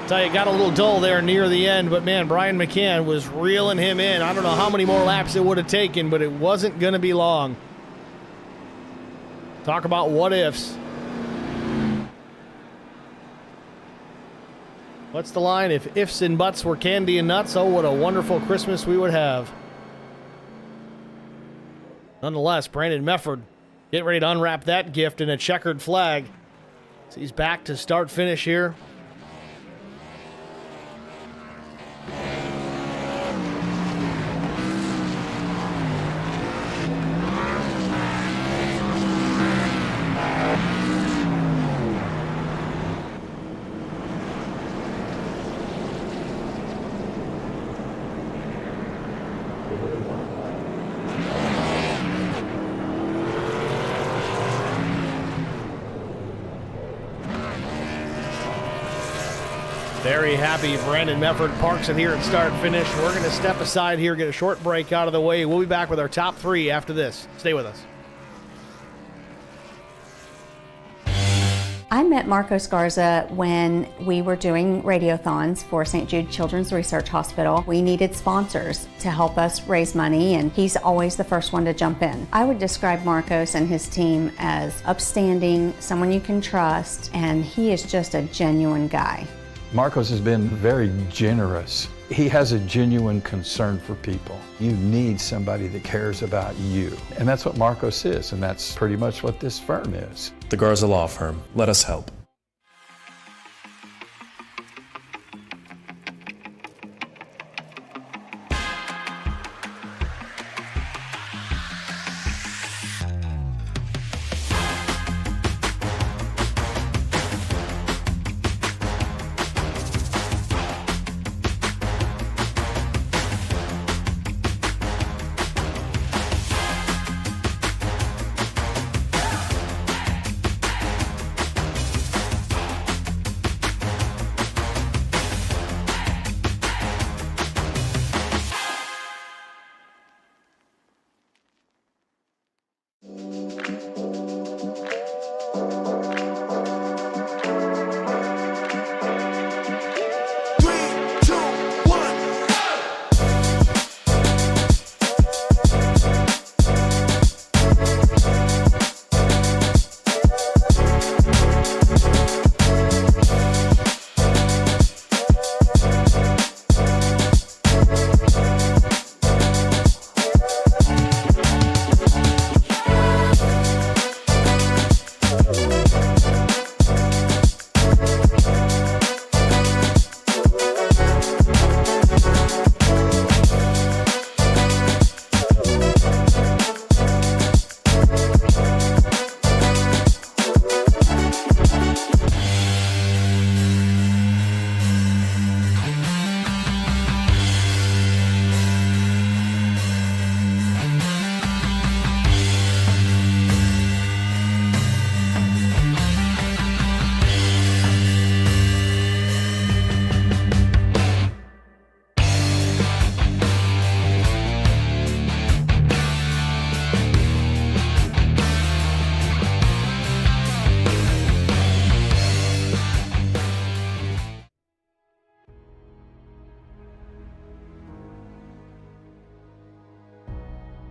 Tell you, it got a little dull there near the end, but man, Brian McCann was reeling him in. I don't know how many more laps it would have taken, but it wasn't going to be long. Talk about what ifs. What's the line? If ifs and buts were candy and nuts, oh, what a wonderful Christmas we would have. Nonetheless, Brandon Mefford getting ready to unwrap that gift in a checkered flag. So he's back to start finish here. Very happy Brandon Mefford parks it here at start finish. We're going to step aside here, get a short break out of the way. We'll be back with our top 3 after this. Stay with us. I met Marco Scarza when we were doing radiothons for St. Jude Children's Research Hospital. We needed sponsors to help us raise money, and he's always the first one to jump in. I would describe Marcos and his team as upstanding, someone you can trust, and he is just a genuine guy. Marcos has been very generous. He has a genuine concern for people. You need somebody that cares about you. And that's what Marcos is, and that's pretty much what this firm is. The Garza Law Firm. Let us help.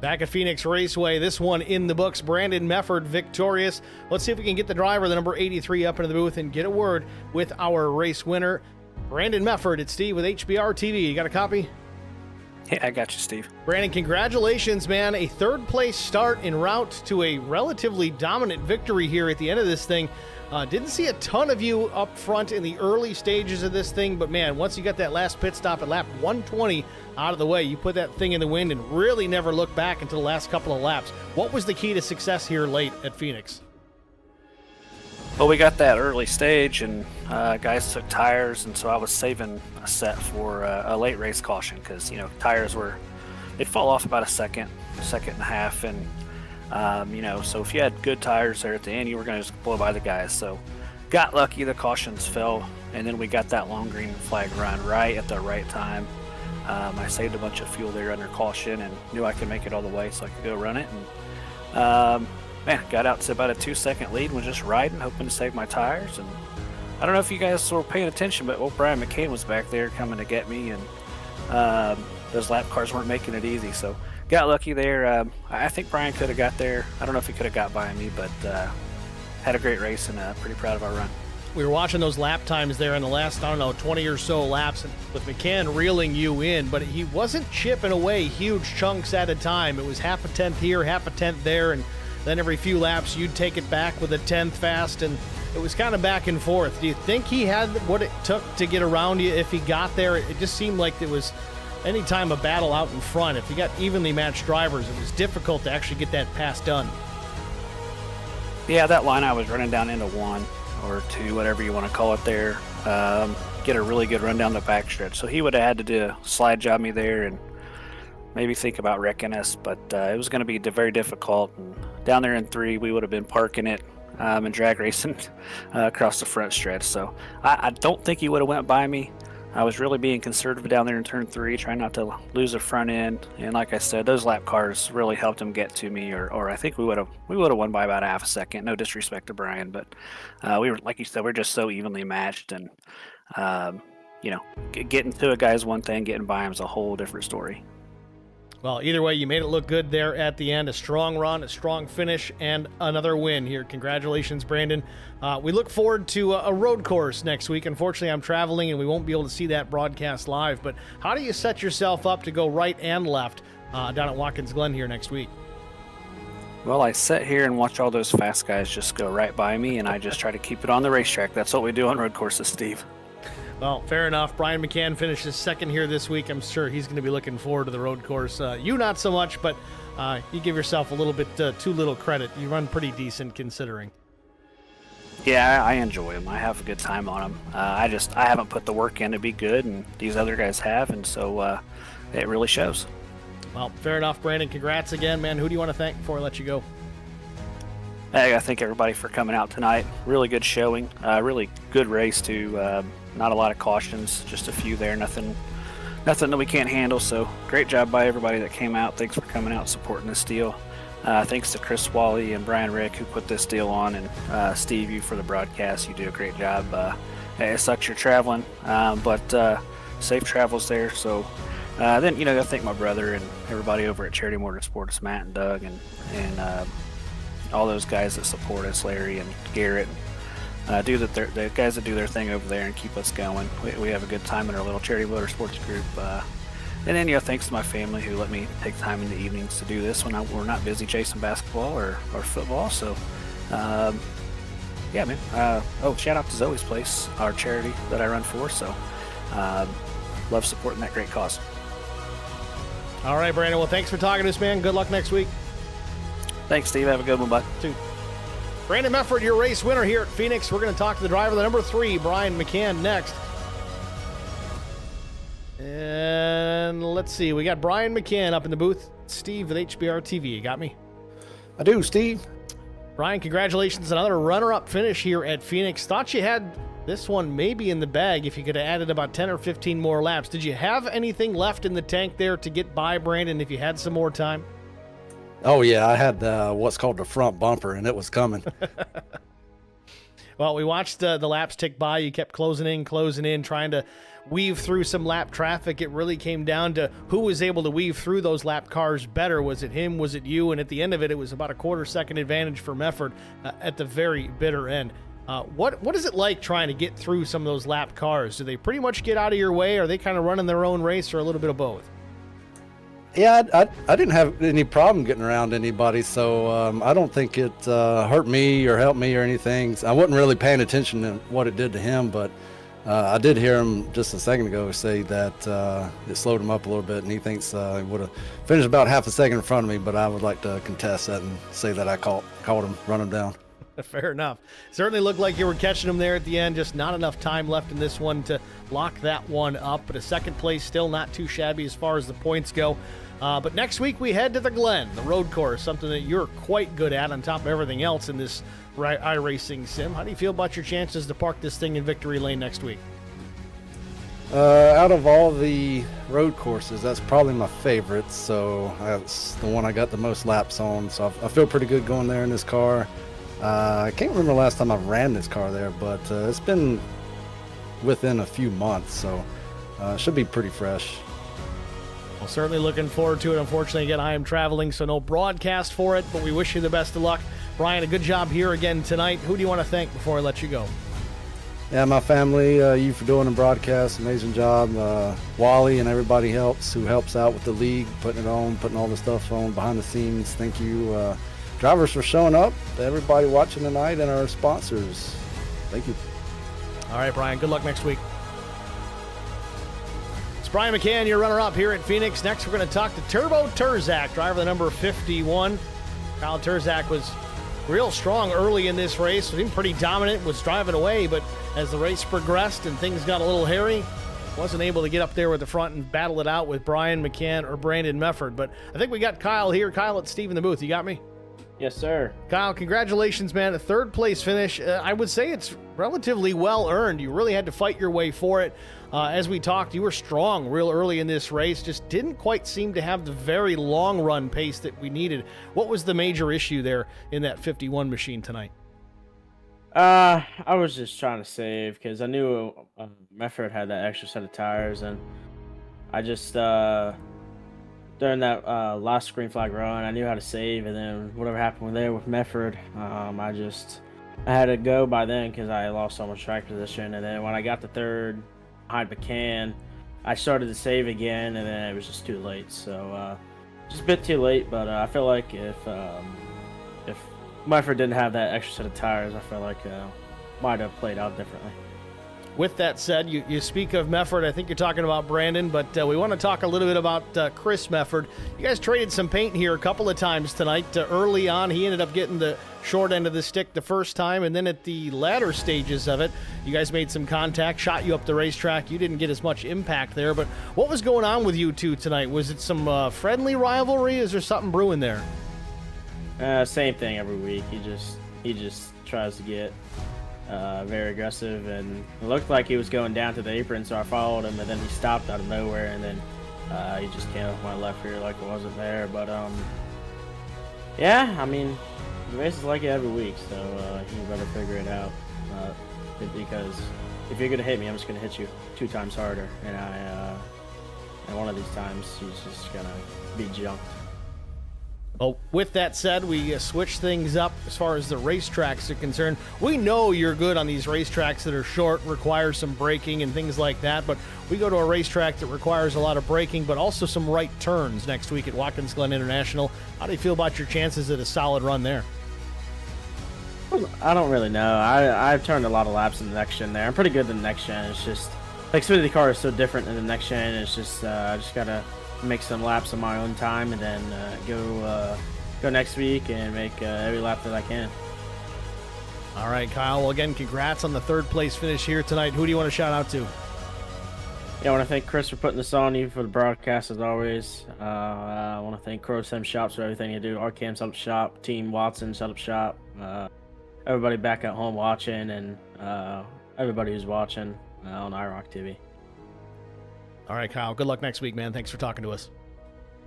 Back at Phoenix Raceway, this one in the books. Brandon Mefford victorious. Let's see if we can get the driver, the number 83, up into the booth and get a word with our race winner, Brandon Mefford. It's Steve with HBR TV. You got a copy? Yeah, I got you, Steve. Brandon, congratulations, man. A third-place start en route to a relatively dominant victory here at the end of this thing. Didn't see a ton of you up front in the early stages of this thing, but man, once you got that last pit stop at lap 120 out of the way, you put that thing in the wind and really never looked back until the last couple of laps. What was the key to success here late at Phoenix? Well, we got that early stage, and guys took tires, and so I was saving a set for a late race caution because, tires they'd fall off about a second and a half, and so if you had good tires there at the end, you were going to just blow by the guys. So got lucky, the cautions fell, and then we got that long green flag run right at the right time. I saved a bunch of fuel there under caution and knew I could make it all the way so I could go run it. And got out to about a 2-second lead and was just riding, hoping to save my tires. And I don't know if you guys were paying attention, but Brian McCain was back there coming to get me, and those lap cars weren't making it easy. So got lucky there. I think Brian could have got there. I don't know if he could have got by me, but had a great race and pretty proud of our run. We were watching those lap times there in the last, 20 or so laps with McCann reeling you in, but he wasn't chipping away huge chunks at a time. It was half a tenth here, half a tenth there, and then every few laps you'd take it back with a tenth fast, and it was kind of back and forth. Do you think he had what it took to get around you if he got there? It just seemed like it was any time a battle out in front. If you got evenly matched drivers, it was difficult to actually get that pass done. Yeah, that line I was running down into 1 or 2, whatever you want to call it there, get a really good run down the backstretch. So he would have had to do a slide job me there and maybe think about wrecking us, but it was going to be very difficult. And down there in 3, we would have been parking it and drag racing across the front stretch. So I don't think he would have went by me. I was really being conservative down there in turn 3, trying not to lose the front end. And like I said, those lap cars really helped him get to me, or I think we would have won by about a half a second. No disrespect to Brian, but we were, like you said, we're just so evenly matched. And getting to a guy's one thing, getting by him is a whole different story. Well, either way, you made it look good there at the end. A strong run, a strong finish, and another win here. Congratulations, Brandon. We look forward to a road course next week. Unfortunately, I'm traveling, and we won't be able to see that broadcast live. But how do you set yourself up to go right and left down at Watkins Glen here next week? Well, I sit here and watch all those fast guys just go right by me, and I just try to keep it on the racetrack. That's what we do on road courses, Steve. Well, fair enough. Brian McCann finishes second here this week. I'm sure he's going to be looking forward to the road course. You not so much, but you give yourself a little bit too little credit. You run pretty decent considering. Yeah, I enjoy them. I have a good time on them. I haven't put the work in to be good, and these other guys have, and so it really shows. Well, fair enough, Brandon. Congrats again, man. Who do you want to thank before I let you go? Hey, I thank everybody for coming out tonight. Really good showing. Really good race, too. Not a lot of cautions, just a few there. Nothing that we can't handle. So great job by everybody that came out. Thanks for coming out and supporting this deal. Thanks to Chris Wally and Brian Rick who put this deal on, and Steve, you for the broadcast. You do a great job. It sucks you're traveling, but safe travels there. So then, I thank my brother and everybody over at Charity Motorsports, Matt and Doug, and all those guys that support us, Larry and Garrett. The guys that do their thing over there and keep us going. We have a good time in our little Charity Motorsports group. And then, thanks to my family who let me take time in the evenings to do this when we're not busy chasing basketball or football. So, yeah, man. Shout out to Zoe's Place, our charity that I run for. So, love supporting that great cause. All right, Brandon. Well, thanks for talking to us, man. Good luck next week. Thanks, Steve. Have a good one, bud. Too. Brandon Mefford, your race winner here at Phoenix. We're going to talk to the driver, the number 3, Brian McCann, next. And let's see. We got Brian McCann up in the booth. Steve with HBR TV. You got me? I do, Steve. Brian, congratulations. Another runner-up finish here at Phoenix. Thought you had this one maybe in the bag if you could have added about 10 or 15 more laps. Did you have anything left in the tank there to get by Brandon if you had some more time? Oh, yeah, I had what's called the front bumper, and it was coming. Well, we watched the laps tick by. You kept closing in, trying to weave through some lap traffic. It really came down to who was able to weave through those lap cars better. Was it him? Was it you? And at the end of it, it was about a quarter-second advantage for Mefford at the very bitter end. What is it like trying to get through some of those lap cars? Do they pretty much get out of your way? Or are they kind of running their own race, or a little bit of both? Yeah, I didn't have any problem getting around anybody, so I don't think it hurt me or helped me or anything. I wasn't really paying attention to what it did to him, but I did hear him just a second ago say that it slowed him up a little bit, and he thinks he would have finished about half a second in front of me, but I would like to contest that and say that I caught him, run him down. Fair enough. Certainly looked like you were catching him there at the end. Just not enough time left in this one to lock that one up. But a second place still not too shabby as far as the points go. But next week we head to the Glen, the road course, something that you're quite good at on top of everything else in this iRacing sim. How do you feel about your chances to park this thing in victory lane next week? Out of all the road courses, that's probably my favorite. So that's the one I got the most laps on. So I feel pretty good going there in this car. I can't remember the last time I ran this car there, but it's been within a few months, so it should be pretty fresh. Well, certainly looking forward to it. Unfortunately, again, I am traveling, so no broadcast for it, but we wish you the best of luck. Brian, a good job here again tonight. Who do you want to thank before I let you go? Yeah, my family, you for doing the broadcast, amazing job. Wally and everybody else who helps out with the league, putting it on, putting all the stuff on behind the scenes. Thank you. Drivers for showing up, everybody watching tonight, and our sponsors. Thank you. All right, Brian, good luck next week. It's Brian McCann, your runner-up here at Phoenix. Next, we're going to talk to Turbo Turzak, driver the number 51. Kyle Turzak was real strong early in this race, was even pretty dominant, was driving away, but as the race progressed and things got a little hairy, wasn't able to get up there with the front and battle it out with Brian McCann or Brandon Mefford. But I think we got Kyle here. Kyle, it's Steve in the booth. You got me? Yes, sir. Kyle, congratulations, man. A third place finish. I would say it's relatively well earned. You really had to fight your way for it. As we talked, you were strong real early in this race. Just didn't quite seem to have the very long run pace that we needed. What was the major issue there in that 51 machine tonight? I was just trying to save because I knew Mefford had that extra set of tires, and I just during that last green flag run, I knew how to save, and then whatever happened there with Mefford, I had to go by then because I lost so much track position. And then when I got the third behind McCann, I started to save again, and then it was just too late. So just a bit too late, but I feel like if Mefford didn't have that extra set of tires, I feel like might have played out differently. With that said, you speak of Mefford. I think you're talking about Brandon, but we want to talk a little bit about Chris Mefford. You guys traded some paint here a couple of times tonight. Early on, he ended up getting the short end of the stick the first time, and then at the latter stages of it, you guys made some contact, shot you up the racetrack. You didn't get as much impact there, but what was going on with you two tonight? Was it some friendly rivalry? Is there something brewing there? Same thing every week. He just tries to get very aggressive, and it looked like he was going down to the apron, so I followed him, and then he stopped out of nowhere, and then he just came off my left rear like it wasn't there. But yeah, I mean, the race is like it every week, so you better figure it out, because if you're gonna hit me, I'm just gonna hit you 2 times harder, and one of these times he's just gonna be junked. Well, with that said, we switch things up as far as the racetracks are concerned. We know you're good on these racetracks that are short, require some braking and things like that, but we go to a racetrack that requires a lot of braking, but also some right turns next week at Watkins Glen International. How do you feel about your chances at a solid run there? I don't really know. I've turned a lot of laps in the next gen there. I'm pretty good in the next gen. It's just, like, Xfinity car is so different in the next gen. It's just, I just got to make some laps on my own time, and then go next week and make every lap that I can. All right, Kyle. Well, again, congrats on the third place finish here tonight. Who do you want to shout out to? Yeah, I want to thank Chris for putting this on, you for the broadcast as always. I want to thank Crow Sim Shops for everything you do. RCAM set up shop, Team Watson set up shop, everybody back at home watching, and everybody who's watching on IROC TV. All right, Kyle. Good luck next week, man. Thanks for talking to us.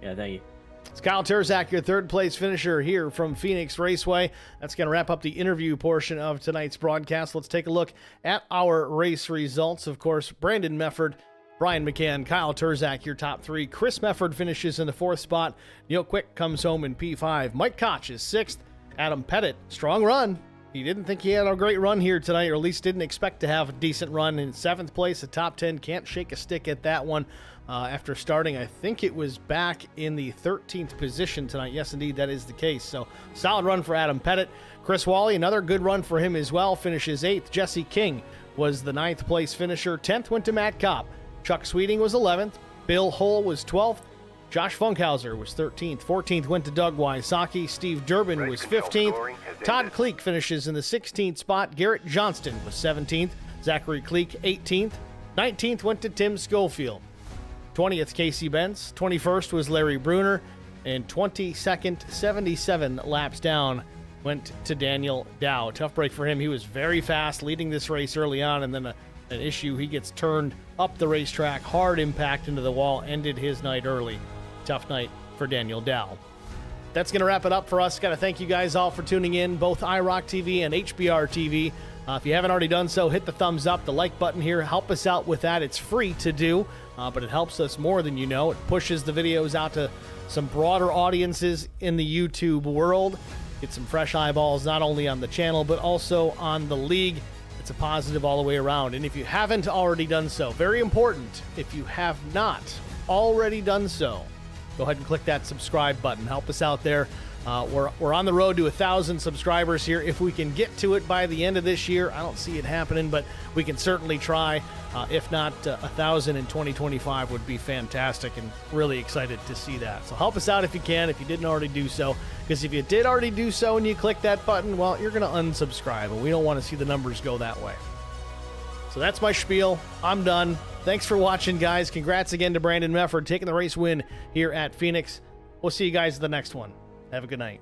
Yeah, thank you. It's Kyle Terzak, your third place finisher here from Phoenix Raceway. That's going to wrap up the interview portion of tonight's broadcast. Let's take a look at our race results. Of course, Brandon Mefford, Brian McCann, Kyle Terzak, your top three. Chris Mefford finishes in the fourth spot. Neil Quick comes home in P5. Mike Koch is sixth. Adam Pettit, strong run. He didn't think he had a great run here tonight, or at least didn't expect to have a decent run. In seventh place, a top 10. Can't shake a stick at that one after starting. I think it was back in the 13th position tonight. Yes, indeed, that is the case. So solid run for Adam Pettit. Chris Wally, another good run for him as well. Finishes 8th. Jesse King was the 9th place finisher. 10th went to Matt Kopp. Chuck Sweeting was 11th. Bill Hull was 12th. Josh Funkhauser was 13th. 14th went to Doug Wysocki. Steve Durbin was 15th. Todd Kleek finishes in the 16th spot. Garrett Johnston was 17th. Zachary Kleek 18th. 19th went to Tim Schofield. 20th, Casey Benz. 21st was Larry Bruner. And 22nd, 77 laps down, went to Daniel Dow. Tough break for him. He was very fast leading this race early on, and then an issue. He gets turned up the racetrack. Hard impact into the wall. Ended his night early. Tough night for Daniel Dow. That's going to wrap it up for us. Got to thank you guys all for tuning in, both IROC TV and HBR TV. If you haven't already done so, hit the thumbs up, the like button here. Help us out with that. It's free to do, but it helps us more than you know. It pushes the videos out to some broader audiences in the YouTube world. Get some fresh eyeballs, not only on the channel, but also on the league. It's a positive all the way around. And if you haven't already done so, very important, if you have not already done so, go ahead and click that subscribe button. Help us out there. We're on the road to 1,000 subscribers here. If we can get to it by the end of this year, I don't see it happening, but we can certainly try. If not, 1,000 in 2025 would be fantastic, and really excited to see that. So help us out if you can, if you didn't already do so, because if you did already do so and you click that button, well, you're going to unsubscribe, and we don't want to see the numbers go that way. So that's my spiel. I'm done. Thanks for watching, guys. Congrats again to Brandon Mefford taking the race win here at Phoenix. We'll see you guys in the next one. Have a good night.